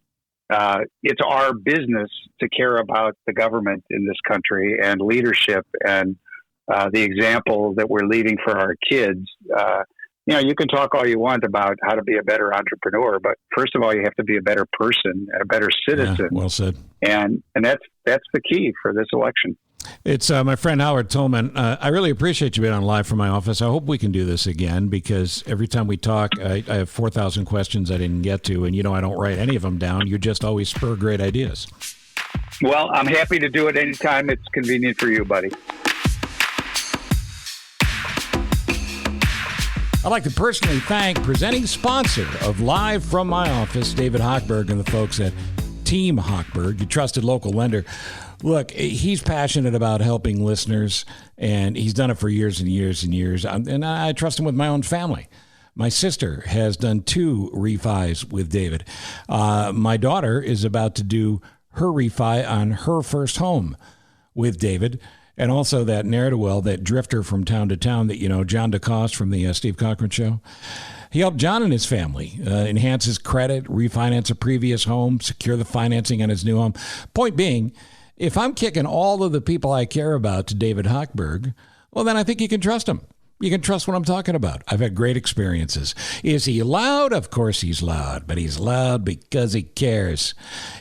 Speaker 2: it's our business to care about the government in this country and leadership and the example that we're leading for our kids, you can talk all you want about how to be a better entrepreneur, but first of all, you have to be a better person and a better citizen.
Speaker 1: Yeah, well said.
Speaker 2: And that's the key for this election.
Speaker 1: It's my friend Howard Tullman. I really appreciate you being on Live from my office. I hope we can do this again, because every time we talk, I have 4,000 questions I didn't get to, and I don't write any of them down. You just always spur great ideas.
Speaker 2: Well, I'm happy to do it anytime it's convenient for you, buddy.
Speaker 1: I'd like to personally thank presenting sponsor of Live from my office, David Hochberg, and the folks at Team Hochberg, your trusted local lender. Look, he's passionate about helping listeners, and he's done it for years and years and years. And I trust him with my own family. My sister has done 2 refis with David. My daughter is about to do her refi on her first home with David. And also that ne'er-do-well, that drifter from town to town that, John DeCoste from the Steve Cochran Show. He helped John and his family enhance his credit, refinance a previous home, secure the financing on his new home. Point being, if I'm kicking all of the people I care about to David Hochberg, well, then I think you can trust him. You can trust what I'm talking about. I've had great experiences. Is he loud? Of course he's loud, but he's loud because he cares.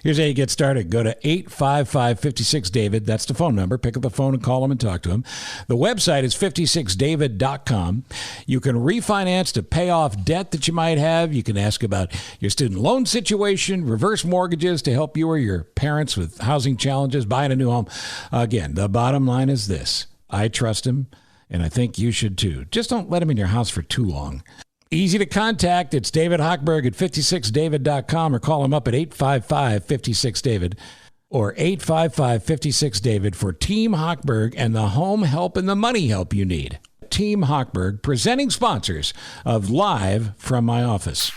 Speaker 1: Here's how you get started. Go to 855-56-DAVID. That's the phone number. Pick up the phone and call him and talk to him. The website is 56david.com. You can refinance to pay off debt that you might have. You can ask about your student loan situation, reverse mortgages to help you or your parents with housing challenges, buying a new home. Again, the bottom line is this. I trust him. And I think you should too. Just don't let him in your house for too long. Easy to contact. It's David Hochberg at 56david.com, or call him up at 855-56-DAVID or 855-56-DAVID for Team Hochberg and the home help and the money help you need. Team Hochberg, presenting sponsors of Live from my office.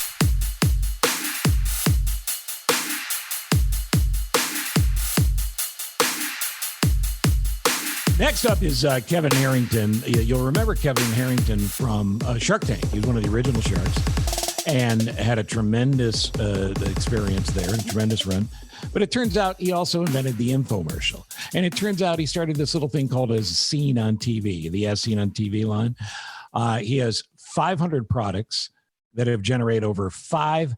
Speaker 1: Next up is Kevin Harrington. You'll remember Kevin Harrington from Shark Tank. He was one of the original sharks and had a tremendous experience there, a tremendous run. But it turns out he also invented the infomercial. And it turns out he started this little thing called As Seen on TV, the As Seen on TV line. He has 500 products that have generated over $5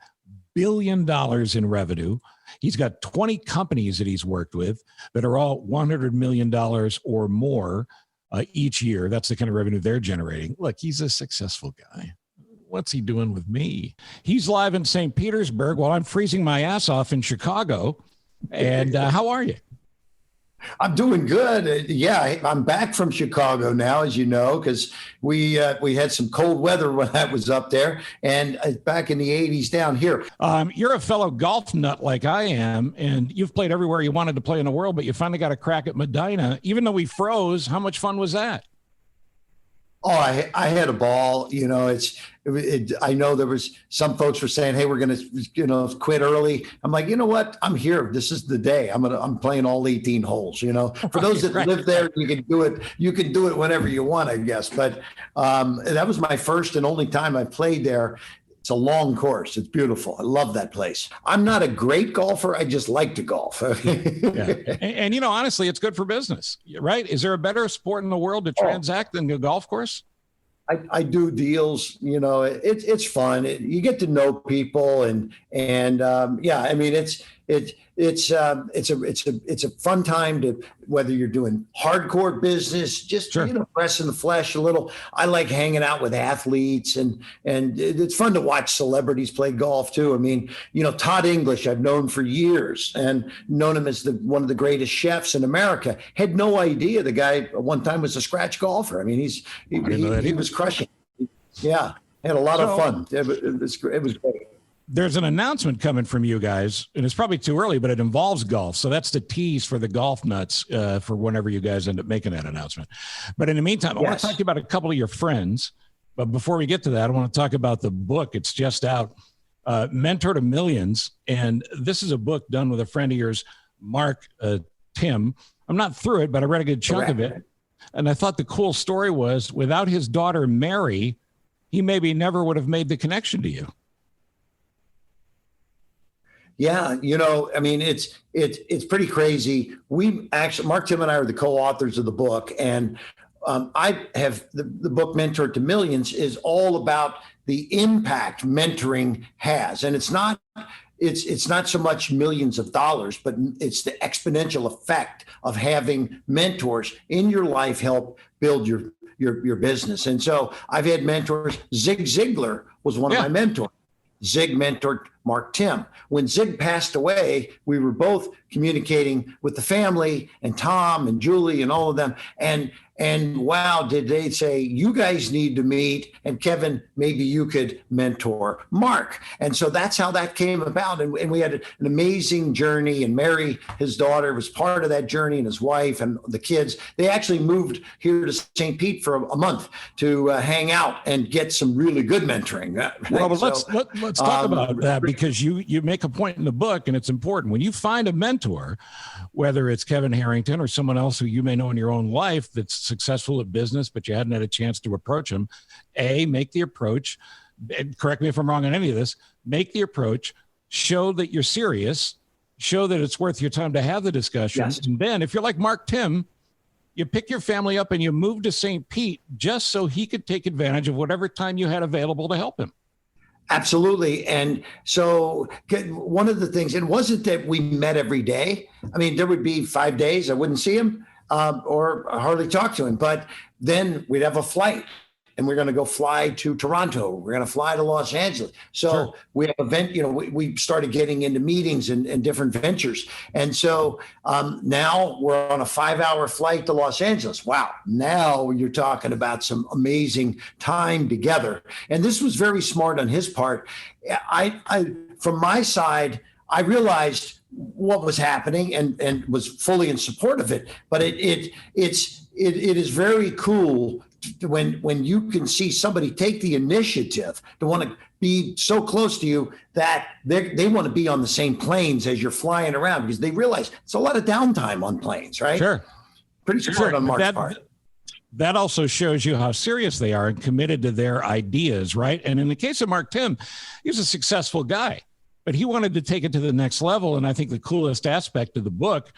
Speaker 1: billion in revenue. He's got 20 companies that he's worked with that are all $100 million or more each year. That's the kind of revenue they're generating. Look, he's a successful guy. What's he doing with me? He's live in St. Petersburg while I'm freezing my ass off in Chicago. And how are you?
Speaker 3: I'm doing good. I'm back from Chicago now, as you know, because we had some cold weather when I was up there, and back in the 80s down here.
Speaker 1: You're a fellow golf nut like I am, and you've played everywhere you wanted to play in the world, but you finally got a crack at Medina. Even though we froze, how much fun was that?
Speaker 3: Oh, I had a ball. I know there was some folks were saying, "Hey, we're going to, quit early." I'm like, you know what? I'm here. This is the day. I'm playing all 18 holes. For those that live there, you can do it. You can do it whenever you want, I guess. But that was my first and only time I played there. It's a long course. It's beautiful. I love that place. I'm not a great golfer. I just like to golf.
Speaker 1: Yeah. And honestly, it's good for business, right? Is there a better sport in the world to transact than a golf course?
Speaker 3: I do deals, it's fun. You get to know people and yeah, I mean, it's a fun time to, whether you're doing hardcore business, just,
Speaker 1: Sure.
Speaker 3: pressing the flesh a little. I like hanging out with athletes and it's fun to watch celebrities play golf too. I mean, Todd English, I've known for years and known him as one of the greatest chefs in America. Had no idea the guy at one time was a scratch golfer. I mean, he was crushing. Yeah. Had a lot of fun. It was great.
Speaker 1: There's an announcement coming from you guys, and it's probably too early, but it involves golf. So that's the tease for the golf nuts for whenever you guys end up making that announcement. But in the meantime, I want to talk to you about a couple of your friends. But before we get to that, I want to talk about the book. It's just out, Mentor to Millions. And this is a book done with a friend of yours, Mark Tim. I'm not through it, but I read a good chunk of it. And I thought the cool story was, without his daughter, Mary, he maybe never would have made the connection to you.
Speaker 3: Yeah, I mean, it's pretty crazy. We actually, Mark, Tim, and I are the co-authors of the book, and I have the book Mentor to Millions is all about the impact mentoring has, and it's not so much millions of dollars, but it's the exponential effect of having mentors in your life help build your business. And so I've had mentors. Zig Ziglar was one of my mentors. Zig mentored Mark Tim. When Zig passed away, we were both communicating with the family and Tom and Julie and all of them. And wow, did they say, you guys need to meet, and Kevin, maybe you could mentor Mark. And so that's how that came about. And we had an amazing journey, and Mary, his daughter, was part of that journey, and his wife and the kids. They actually moved here to St. Pete for a month to hang out and get some really good mentoring.
Speaker 1: Well, let's talk about that, because you make a point in the book, and it's important. When you find a mentor, whether it's Kevin Harrington or someone else who you may know in your own life that's successful at business, but you hadn't had a chance to approach them, make the approach, and correct me if I'm wrong on any of this, make the approach, show that you're serious, show that it's worth your time to have the discussion. Yes. And then if you're like Mark Tim, you pick your family up and you move to St. Pete just so he could take advantage of whatever time you had available to help him.
Speaker 3: Absolutely. And so one of the things, it wasn't that we met every day. I mean, there would be 5 days I wouldn't see him or hardly talk to him. But then we'd have a flight, and we're going to go fly to Toronto. We're going to fly to Los Angeles. So we have we started getting into meetings and different ventures. And so now we're on a 5-hour flight to Los Angeles. Wow. Now you're talking about some amazing time together. And this was very smart on his part. I from my side, I realized what was happening and was fully in support of it. But it is very cool when you can see somebody take the initiative to want to be so close to you that they want to be on the same planes as you're flying around, because they realize it's a lot of downtime on planes, right?
Speaker 1: Sure.
Speaker 3: Pretty smart on Mark's part.
Speaker 1: That also shows you how serious they are and committed to their ideas, right? And in the case of Mark Tim, he was a successful guy, but he wanted to take it to the next level. And I think the coolest aspect of the book,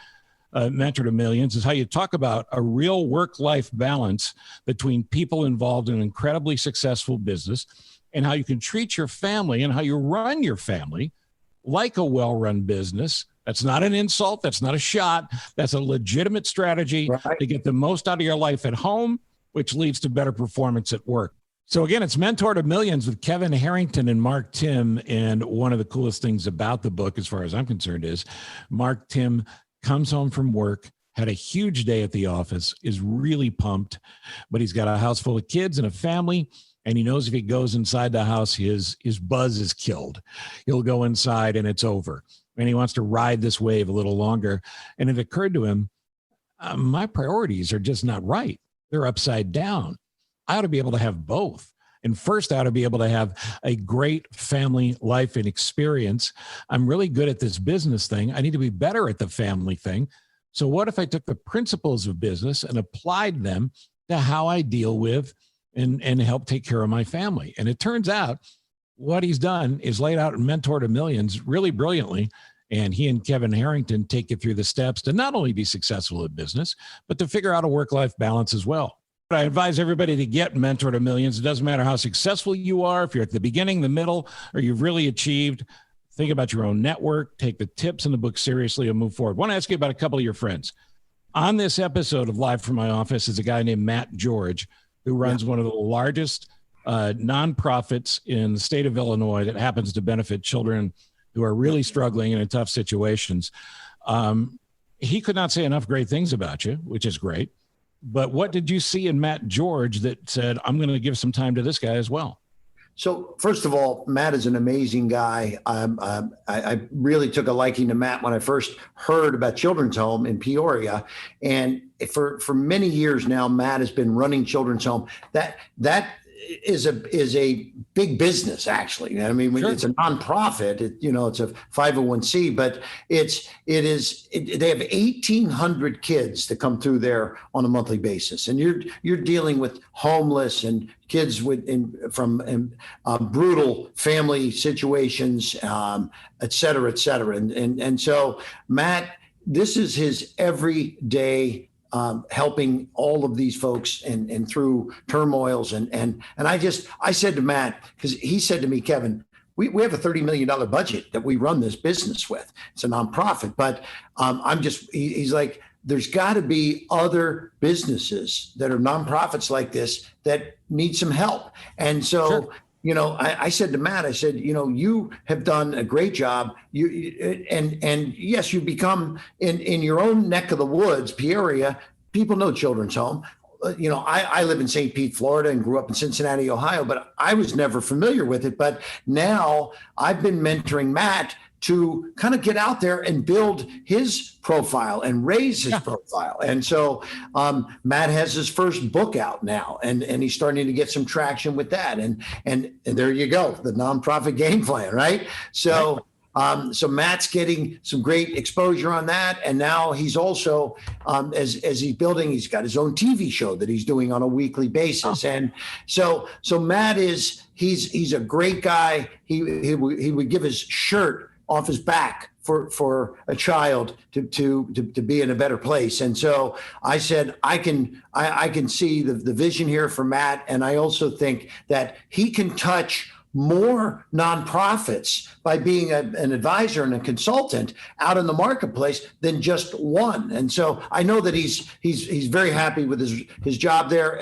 Speaker 1: Mentor to Millions, is how you talk about a real work-life balance between people involved in an incredibly successful business, and how you can treat your family and how you run your family like a well-run business. That's not an insult. That's not a shot. That's a legitimate strategy to get the most out of your life at home, which leads to better performance at work. So again, it's Mentor to Millions with Kevin Harrington and Mark Tim. And one of the coolest things about the book, as far as I'm concerned, is Mark Tim comes home from work, had a huge day at the office, is really pumped, but he's got a house full of kids and a family. And he knows if he goes inside the house, his buzz is killed. He'll go inside and it's over. And he wants to ride this wave a little longer. And it occurred to him, my priorities are just not right. They're upside down. I ought to be able to have both. And first, I ought to be able to have a great family life and experience. I'm really good at this business thing. I need to be better at the family thing. So what if I took the principles of business and applied them to how I deal with and help take care of my family? And it turns out what he's done is laid out in Mentor to Millions really brilliantly. And he and Kevin Harrington take you through the steps to not only be successful at business, but to figure out a work-life balance as well. I advise everybody to get Mentor to Millions. It doesn't matter how successful you are, if you're at the beginning, the middle, or you've really achieved. Think about your own network, take the tips in the book seriously, and move forward. I want to ask you about a couple of your friends. On this episode of Live from My Office is a guy named Matt George, who runs one of the largest nonprofits in the state of Illinois that happens to benefit children who are really struggling and in tough situations. He could not say enough great things about you, which is great. But what did you see in Matt George that said, I'm going to give some time to this guy as well?
Speaker 3: So first of all, Matt is an amazing guy. I really took a liking to Matt when I first heard about Children's Home in Peoria. And for many years now, Matt has been running Children's Home. That is a big business, actually. I mean, It's a nonprofit. It's a 501c, but they have 1,800 kids that come through there on a monthly basis, and you're dealing with homeless and kids from brutal family situations, et cetera, et cetera. And so Matt, this is his everyday helping all of these folks and through turmoils. And I said to Matt, because he said to me, Kevin, we have a $30 million budget that we run this business with. It's a nonprofit, but he's like, there's got to be other businesses that are nonprofits like this that need some help. And so, sure. I said to Matt, I said, you have done a great job. And yes, you become in your own neck of the woods, Peoria. People know Children's Home. I live in St. Pete, Florida, and grew up in Cincinnati, Ohio, but I was never familiar with it. But now I've been mentoring Matt to kind of get out there and build his profile and raise his profile. And so Matt has his first book out now, and he's starting to get some traction with that. And there you go, the nonprofit game plan, right? So so Matt's getting some great exposure on that. And now he's also, as he's building, he's got his own TV show that he's doing on a weekly basis. And so Matt he's a great guy. He would give his shirt off his back for a child to be in a better place. And so I said, I can see the vision here for Matt. And I also think that he can touch more nonprofits by being an advisor and a consultant out in the marketplace than just one. And so I know that he's very happy with his job there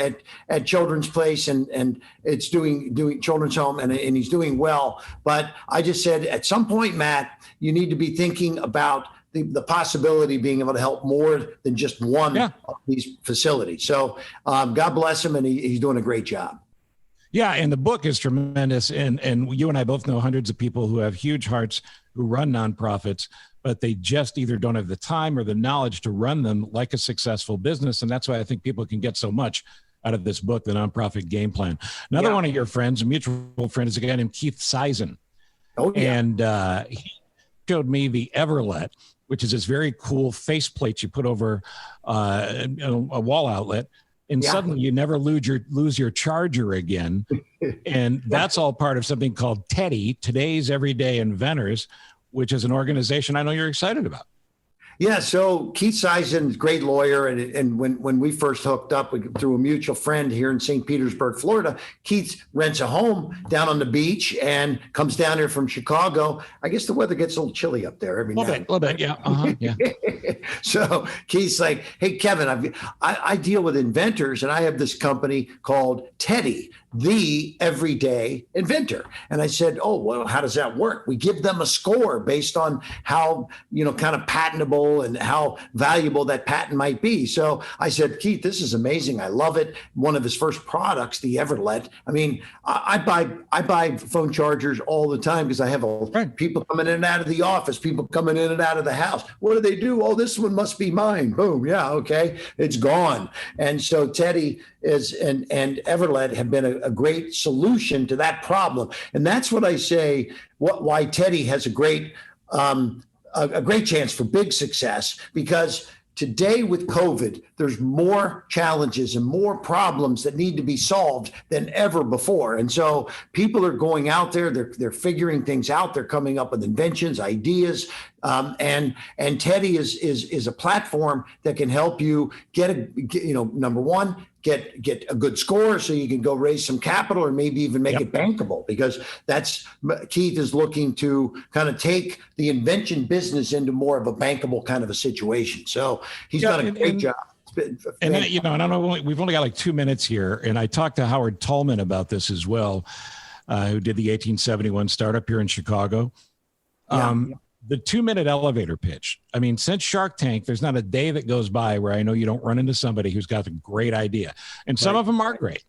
Speaker 3: at Children's Place, and it's doing Children's Home, and he's doing well. But I just said, at some point, Matt, you need to be thinking about the possibility of being able to help more than just one of these facilities. So God bless him, and he's doing a great job.
Speaker 1: Yeah, and the book is tremendous. And you and I both know hundreds of people who have huge hearts who run nonprofits, but they just either don't have the time or the knowledge to run them like a successful business. And that's why I think people can get so much out of this book, The Nonprofit Game Plan. Another one of your friends, a mutual friend, is a guy named Keith Sison. Oh, yeah. And he showed me the Everlet, which is this very cool faceplate you put over a wall outlet. And suddenly you never lose your charger again. And that's all part of something called TEDdy, Today's Everyday Inventors, which is an organization I know you're excited about.
Speaker 3: Yeah, so Keith Sison, great lawyer, and when we first hooked up through a mutual friend here in St. Petersburg, Florida, Keith rents a home down on the beach and comes down here from Chicago. I guess the weather gets a little chilly up there every night.
Speaker 1: A little bit, yeah. Yeah.
Speaker 3: So Keith's like, hey, Kevin, I deal with inventors, and I have this company called TEDdy, the everyday inventor. And I said, oh, well, how does that work? We give them a score based on how, kind of patentable and how valuable that patent might be. So I said, Keith, this is amazing. I love it. One of his first products, the Everlet. I mean, I buy phone chargers all the time because I have people coming in and out of the office, people coming in and out of the house. What do? Oh, this one must be mine. Boom. Yeah. Okay. It's gone. And so Teddy and Everlet have been a great solution to that problem. And that's what I say, why Teddy has a great chance for big success, because today with COVID, there's more challenges and more problems that need to be solved than ever before. And so people are going out there, they're figuring things out, they're coming up with inventions, ideas, and Teddy is a platform that can help you number one, get a good score so you can go raise some capital or maybe even make it bankable, because Keith is looking to kind of take the invention business into more of a bankable kind of a situation. So he's done a great job.
Speaker 1: And then, I don't know, we've only got like 2 minutes here. And I talked to Howard Tullman about this as well, who did the 1871 startup here in Chicago. The 2-minute elevator pitch. I mean, since Shark Tank, there's not a day that goes by where I know you don't run into somebody who's got a great idea. And some of them are great,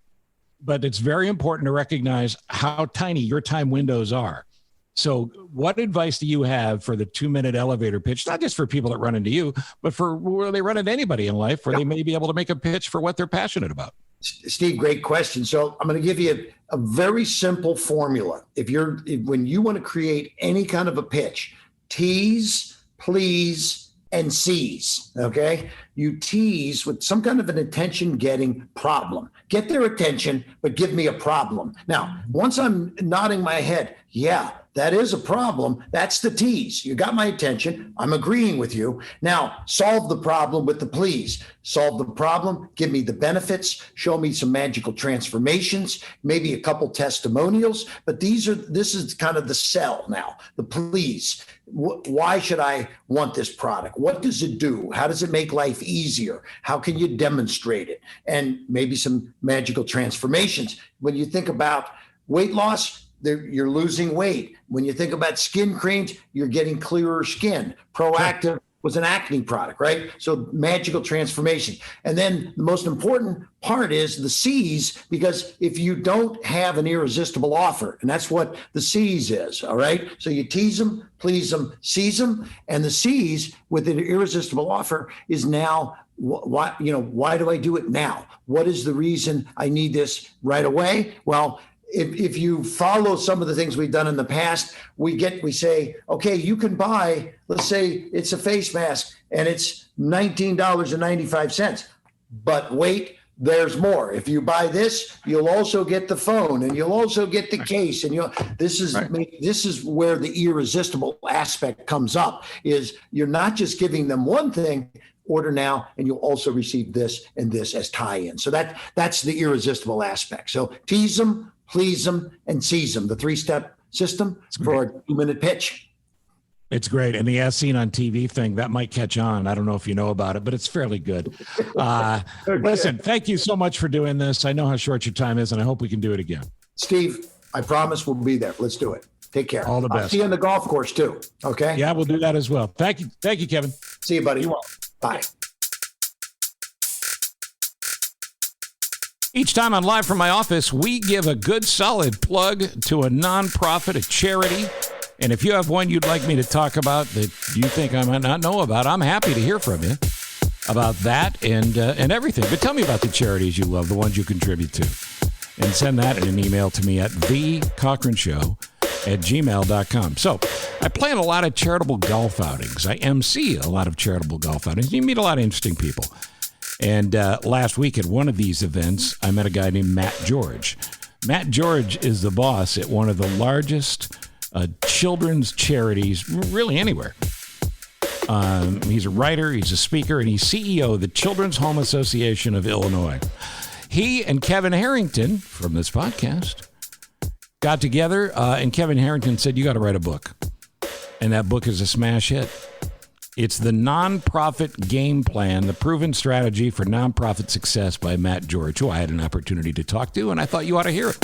Speaker 1: but it's very important to recognize how tiny your time windows are. So what advice do you have for the 2-minute elevator pitch? Not just for people that run into you, but for where they run into anybody in life where they may be able to make a pitch for what they're passionate about.
Speaker 3: Steve, great question. So I'm going to give you a very simple formula. When you want to create any kind of a pitch, tease, please, and seize, okay? You tease with some kind of an attention-getting problem. Get their attention, but give me a problem. Now, once I'm nodding my head, yeah, that is a problem. That's the tease. You got my attention. I'm agreeing with you. Now, solve the problem with the please. Solve the problem. Give me the benefits. Show me some magical transformations, maybe a couple testimonials. But this is kind of the sell now, the please. Why should I want this product? What does it do? How does it make life easier? How can you demonstrate it? And maybe some magical transformations. When you think about weight loss, you're losing weight. When you think about skin creams, you're getting clearer skin. Proactive was an acne product, right? So magical transformation. And then the most important part is the C's, because if you don't have an irresistible offer, and that's what the C's is, all right? So you tease them, please them, seize them. And the C's with an irresistible offer is now, why do I do it now? What is the reason I need this right away? Well, if you follow some of the things we've done in the past, we say, okay, you can buy, let's say it's a face mask and it's $19.95, but wait, there's more. If you buy this, you'll also get the phone and you'll also get the case. And this is where the irresistible aspect comes up, is you're not just giving them one thing, order now, and you'll also receive this and this as tie-in. So that's the irresistible aspect. So tease them, please them, and seize them, the 3-step system for a 2-minute pitch.
Speaker 1: It's great. And the as seen on TV thing, that might catch on. I don't know if you know about it, but it's fairly good. Listen, thank you so much for doing this. I know how short your time is, and I hope we can do it again.
Speaker 3: Steve, I promise we'll be there. Let's do it. Take care.
Speaker 1: All the best.
Speaker 3: I'll see you on the golf course too. Okay?
Speaker 1: Yeah, we'll do that as well. Thank you. Thank you, Kevin.
Speaker 3: See you, buddy. You're welcome. Bye.
Speaker 1: Each time on Live from My Office, we give a good solid plug to a nonprofit, a charity. And if you have one you'd like me to talk about that you think I might not know about, I'm happy to hear from you about that and everything. But tell me about the charities you love, the ones you contribute to. And send that in an email to me at thecochranshow@gmail.com. So I plan a lot of charitable golf outings. I MC a lot of charitable golf outings. You meet a lot of interesting people. And last week at one of these events, I met a guy named Matt George. Matt George is the boss at one of the largest children's charities, really anywhere. He's a writer, he's a speaker, and he's CEO of the Children's Home Association of Illinois. He and Kevin Harrington from this podcast got together, and Kevin Harrington said, you got to write a book. And that book is a smash hit. It's the Nonprofit Game Plan, the proven strategy for nonprofit success by Matt George, who I had an opportunity to talk to, and I thought you ought to hear it.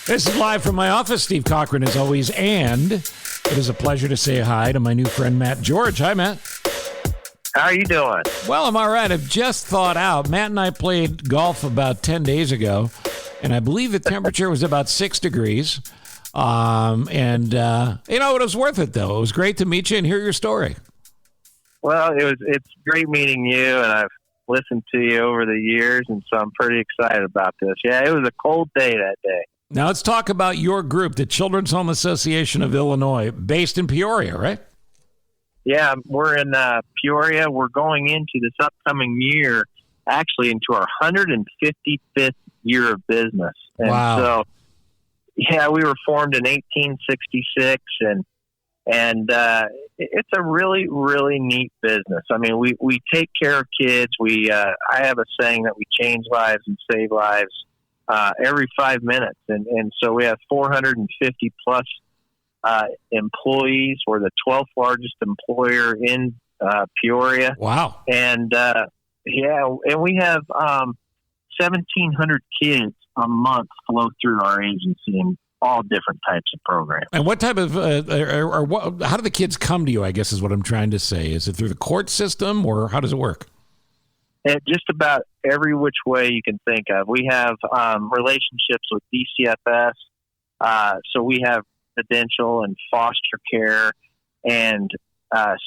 Speaker 1: This is live from my office. Steve Cochran, as always, and it is a pleasure to say hi to my new friend, Matt George. Hi, Matt.
Speaker 4: How are you doing?
Speaker 1: Well, I'm all right. I've just thawed out. Matt and I played golf about 10 days ago, and I believe the temperature was about 6 degrees. You know, it was worth it, though. It was great to meet you and hear your story.
Speaker 4: Well, it's great meeting you, and I've listened to you over the years, and so I'm pretty excited about this. Yeah, it was a cold day that day.
Speaker 1: Now let's talk about your group, the Children's Home Association of Illinois, based in Peoria, right?
Speaker 4: Yeah, we're in Peoria. We're going into this upcoming year, actually into our 155th year of business. And
Speaker 1: wow.
Speaker 4: So, yeah, we were formed in 1866, and it's a really, really neat business. I mean, we take care of kids. I have a saying that we change lives and save lives every 5 minutes. And so we have 450 plus employees. We're the 12th largest employer in Peoria.
Speaker 1: Wow.
Speaker 4: And and we have 1,700 kids a month flow through our agency in all different types of programs.
Speaker 1: And what type of, how do the kids come to you, I guess is what I'm trying to say. Is it through the court system, or how does it work?
Speaker 4: Just about every which way you can think of. We have relationships with DCFS. So we have residential and foster care and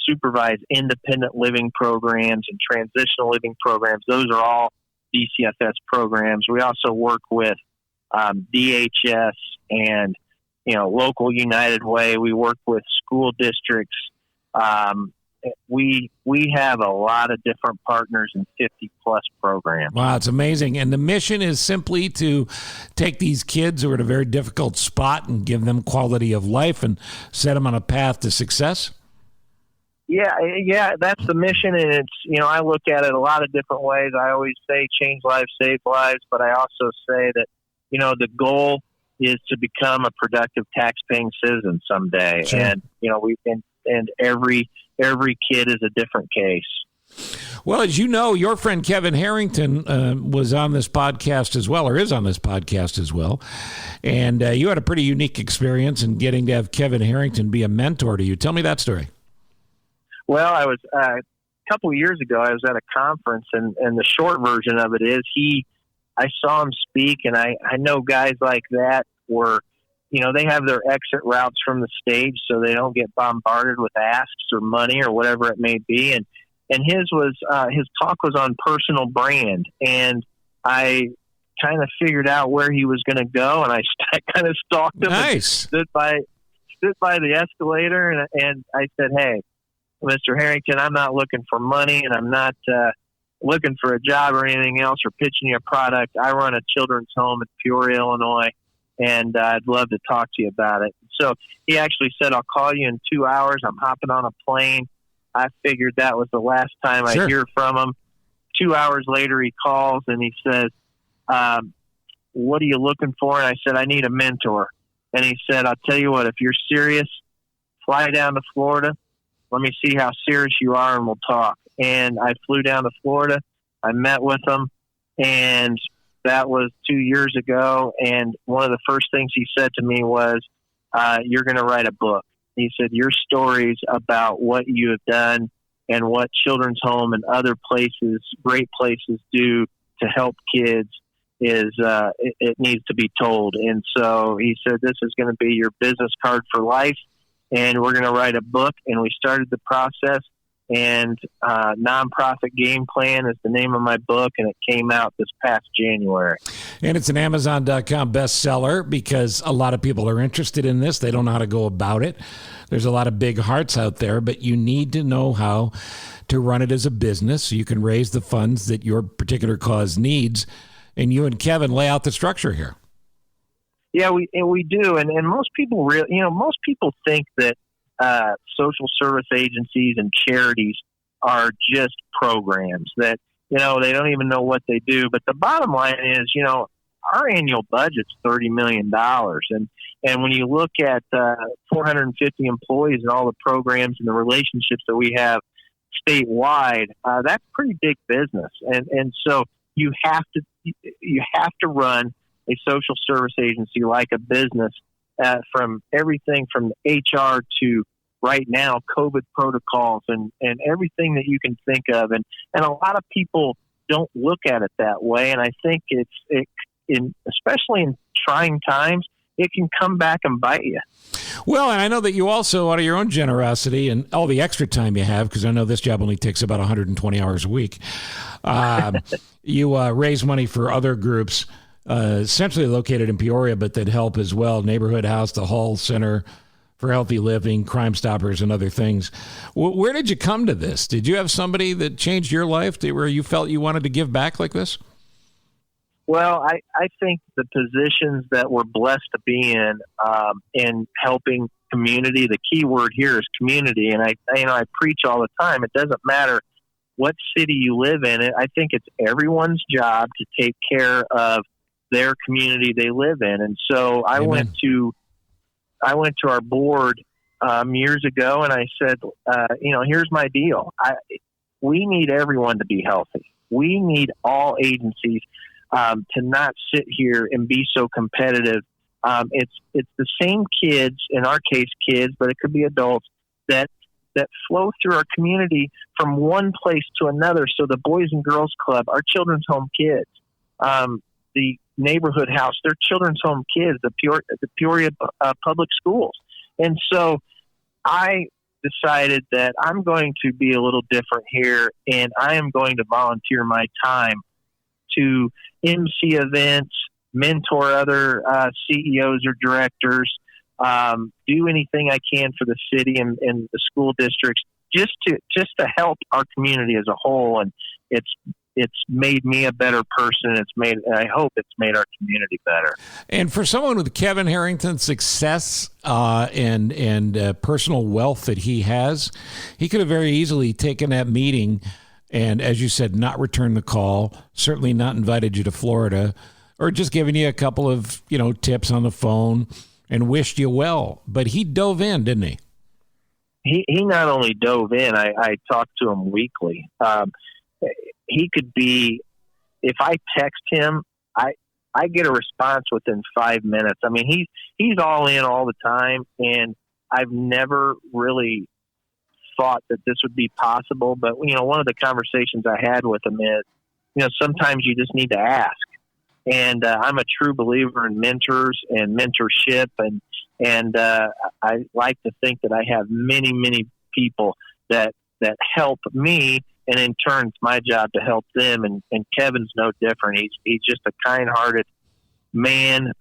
Speaker 4: supervised independent living programs and transitional living programs. Those are all DCFS programs. We also work with DHS and, local United Way. We work with school districts. We have a lot of different partners in 50 plus programs.
Speaker 1: Wow, it's amazing. And the mission is simply to take these kids who are at a very difficult spot and give them quality of life and set them on a path to success.
Speaker 4: Yeah, that's the mission. And it's, I look at it a lot of different ways. I always say change lives, save lives, but I also say that, the goal is to become a productive tax-paying citizen someday.
Speaker 1: Sure.
Speaker 4: And, and every kid is a different case.
Speaker 1: Well, as you know, your friend Kevin Harrington was on this podcast as well, or is on this podcast as well. And you had a pretty unique experience in getting to have Kevin Harrington be a mentor to you. Tell me that story.
Speaker 4: Well, I was a couple of years ago, I was at a conference, and the short version of it is I saw him speak, and I know guys like that were, they have their exit routes from the stage so they don't get bombarded with asks or money or whatever it may be. And his talk was on personal brand, and I kind of figured out where he was going to go, and I kind of stalked him.
Speaker 1: Nice.
Speaker 4: And stood by the escalator, and I said, "Hey, Mr. Harrington, I'm not looking for money, and I'm not looking for a job or anything else or pitching you a product. I run a children's home in Peoria, Illinois, and I'd love to talk to you about it." So he actually said, "I'll call you in 2 hours. I'm hopping on a plane." I figured that was the last time
Speaker 1: Sure.
Speaker 4: I'd hear from him. 2 hours later, he calls and he says, "What are you looking for?" And I said, "I need a mentor." And he said, "I'll tell you what, if you're serious, fly down to Florida. Let me see how serious you are, and we'll talk." And I flew down to Florida. I met with him, and that was 2 years ago. And one of the first things he said to me was, "You're going to write a book." He said, "Your stories about what you have done and what Children's Home and other places, great places, do to help kids is it needs to be told." And so he said, "This is going to be your business card for life, and we're going to write a book." And we started the process. And Nonprofit Game Plan is the name of my book, and it came out this past January.
Speaker 1: And it's an Amazon.com bestseller because a lot of people are interested in this. They don't know how to go about it. There's a lot of big hearts out there, but you need to know how to run it as a business so you can raise the funds that your particular cause needs. And you and Kevin lay out the structure here.
Speaker 4: Yeah, we do. And most people most people think that social service agencies and charities are just programs that, they don't even know what they do. But the bottom line is, our annual budget's $30 million. And when you look at 450 employees and all the programs and the relationships that we have statewide, that's pretty big business. And so you have to run a social service agency like a business, from everything from HR to right now COVID protocols and everything that you can think of. And a lot of people don't look at it that way. And I think especially in trying times, it can come back and bite you.
Speaker 1: Well, and I know that you also, out of your own generosity and all the extra time you have, because I know this job only takes about 120 hours a week, you raise money for other groups, essentially located in Peoria, but that help as well. Neighborhood House, the Hall Center for Healthy Living, Crime Stoppers, and other things. Where did you come to this? Did you have somebody that changed your life where you felt you wanted to give back like this?
Speaker 4: Well, I think the positions that we're blessed to be in helping community, the key word here is community. And I preach all the time. It doesn't matter what city you live in. I think it's everyone's job to take care of their community they live in. And so I went to our board years ago, and I said, here's my deal. We need everyone to be healthy. We need all agencies to not sit here and be so competitive. It's the same kids, in our case kids, but it could be adults, that flow through our community from one place to another. So the Boys and Girls Club, our children's home kids, the Neighborhood House, they're children's home kids, the Peoria public schools. And so I decided that I'm going to be a little different here, and I am going to volunteer my time to MC events, mentor other CEOs or directors, do anything I can for the city and the school districts, just to help our community as a whole. And it's made me a better person. I hope it's made our community better. And
Speaker 1: for someone with Kevin Harrington's success and personal wealth that he has, he could have very easily taken that meeting and, as you said, not returned the call, certainly not invited you to Florida, or just given you a couple of, tips on the phone and wished you well. But he dove in, didn't he? He
Speaker 4: not only dove in, I talked to him weekly. He could be, if I text him, I get a response within 5 minutes. I mean, he's all in all the time, and I've never really thought that this would be possible. But, one of the conversations I had with him is, sometimes you just need to ask. And I'm a true believer in mentors and mentorship. And I like to think that I have many, many people that help me. And in turn, it's my job to help them. And Kevin's no different. He's just a kind-hearted man,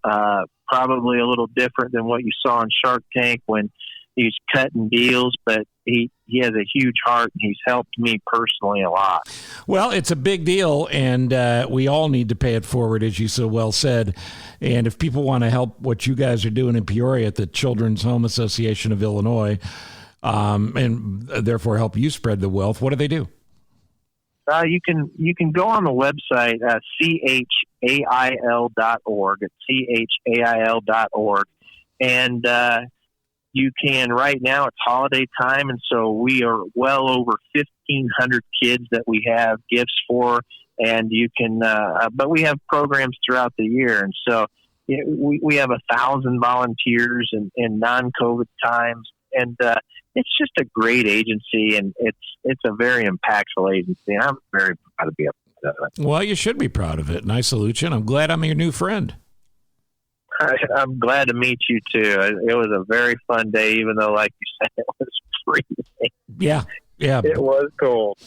Speaker 4: probably a little different than what you saw on Shark Tank when he's cutting deals, but he has a huge heart, and he's helped me personally a lot.
Speaker 1: Well, it's a big deal, and we all need to pay it forward, as you so well said. And if people want to help what you guys are doing in Peoria at the Children's Home Association of Illinois, and therefore help you spread the wealth, what do they do?
Speaker 4: You can go on the website, chail.org. It's chail.org. And you can, right now it's holiday time, and so we are well over 1,500 kids that we have gifts for, and you can, but we have programs throughout the year. And so we have 1,000 volunteers in non-COVID times, and it's just a great agency, and it's a very impactful agency, and I'm very proud to be a part of it. Well,
Speaker 1: you should be proud of it, and I salute you, and I'm glad I'm your new friend.
Speaker 4: I'm glad to meet you, too. It was a very fun day, even though, like you said, it was freezing.
Speaker 1: Yeah.
Speaker 4: It was cool.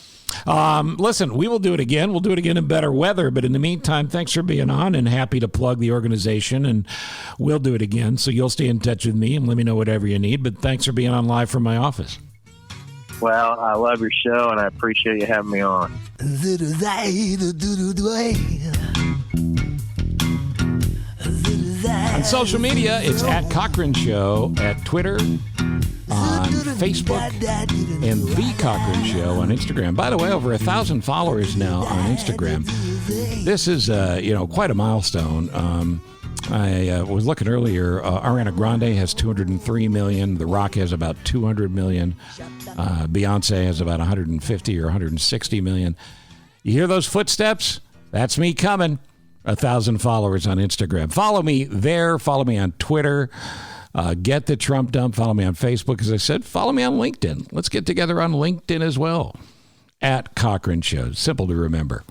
Speaker 1: Listen, we will do it again. We'll do it again in better weather. But in the meantime, thanks for being on, and happy to plug the organization. And we'll do it again. So you'll stay in touch with me and let me know whatever you need. But thanks for being on live from my office.
Speaker 4: Well, I love your show, and I appreciate you having me on. On
Speaker 1: social media, it's at Cochran Show at Twitter, on Facebook, and The Cochran Show on Instagram. By the way, over 1,000 followers now on Instagram. This is, quite a milestone. I was looking earlier. Ariana Grande has 203 million. The Rock has about 200 million. Beyonce has about 150 or 160 million. You hear those footsteps? That's me coming. 1,000 followers on Instagram. Follow me there. Follow me on Twitter. Get the Trump Dump. Follow me on Facebook. As I said, follow me on LinkedIn. Let's get together on LinkedIn as well. At Cochran Show. Simple to remember.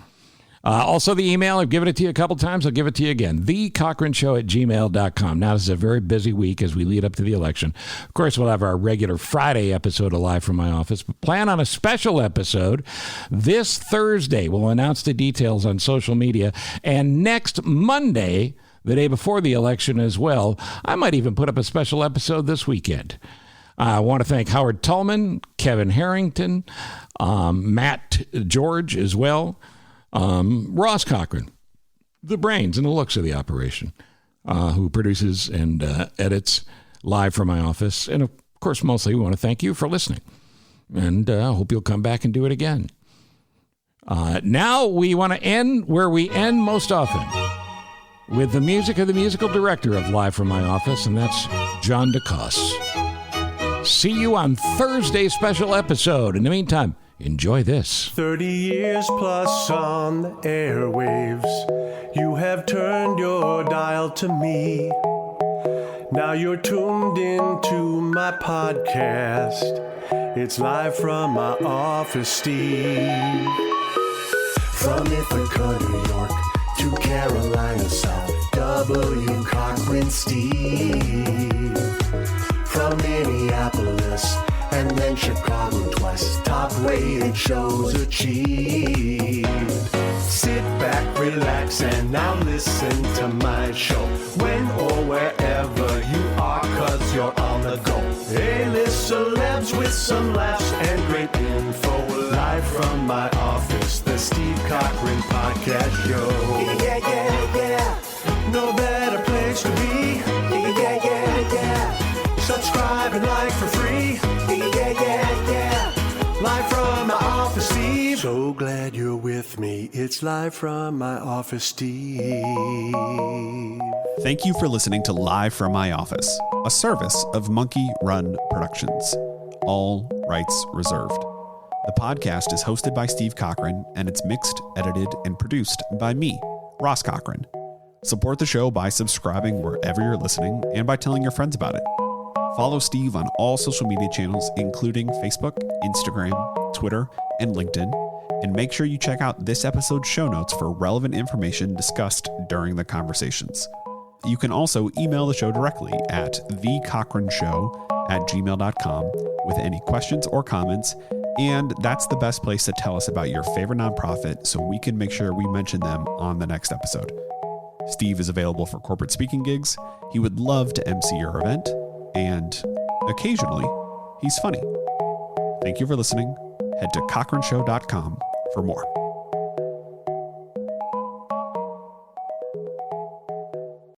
Speaker 1: Also, the email, I've given it to you a couple times. I'll give it to you again. thecochranshow@gmail.com. Now, this is a very busy week as we lead up to the election. Of course, we'll have our regular Friday episode of Live from My Office. But plan on a special episode this Thursday. We'll announce the details on social media. And next Monday, the day before the election as well, I might even put up a special episode this weekend. I want to thank Howard Tullman, Kevin Harrington, Matt George as well. Ross Cochran, the brains and the looks of the operation, who produces and edits Live from My Office. And of course, mostly we want to thank you for listening. And I hope you'll come back and do it again. Now we want to end where we end most often, with the music of the musical director of Live from My Office, and that's John DeCoste. See you on Thursday's special episode. In the meantime, enjoy this.
Speaker 5: 30 years plus on the airwaves, you have turned your dial to me. Now you're tuned into my podcast. It's Live from My Office, Steve. From Ithaca, New York to Carolina South, W. Cochran Steve. From Minneapolis and then Chicago twice, top rated shows achieved. Sit back, relax, and now listen to my show. When or wherever you are, 'cause you're on the go. A-list celebs with some laughs and great info. Live from my office, the Steve Cochran Podcast Show. Yeah, yeah, yeah. No better place to be. Yeah, yeah, yeah, yeah. Subscribe and like for free. Yeah, yeah, yeah. Live from my office, Steve. So glad you're with me. It's Live from my office, Steve.
Speaker 6: Thank you for listening to Live from My Office, a service of Monkey Run Productions. All rights reserved. The podcast is hosted by Steve Cochran, and it's mixed, edited, and produced by me, Ross Cochran. Support the show by subscribing wherever you're listening and by telling your friends about it. Follow Steve on all social media channels, including Facebook, Instagram, Twitter, and LinkedIn. And make sure you check out this episode's show notes for relevant information discussed during the conversations. You can also email the show directly at thecochranshow@gmail.com with any questions or comments. And that's the best place to tell us about your favorite nonprofit so we can make sure we mention them on the next episode. Steve is available for corporate speaking gigs. He would love to MC your event. And occasionally, he's funny. Thank you for listening. Head to cochranshow.com for more.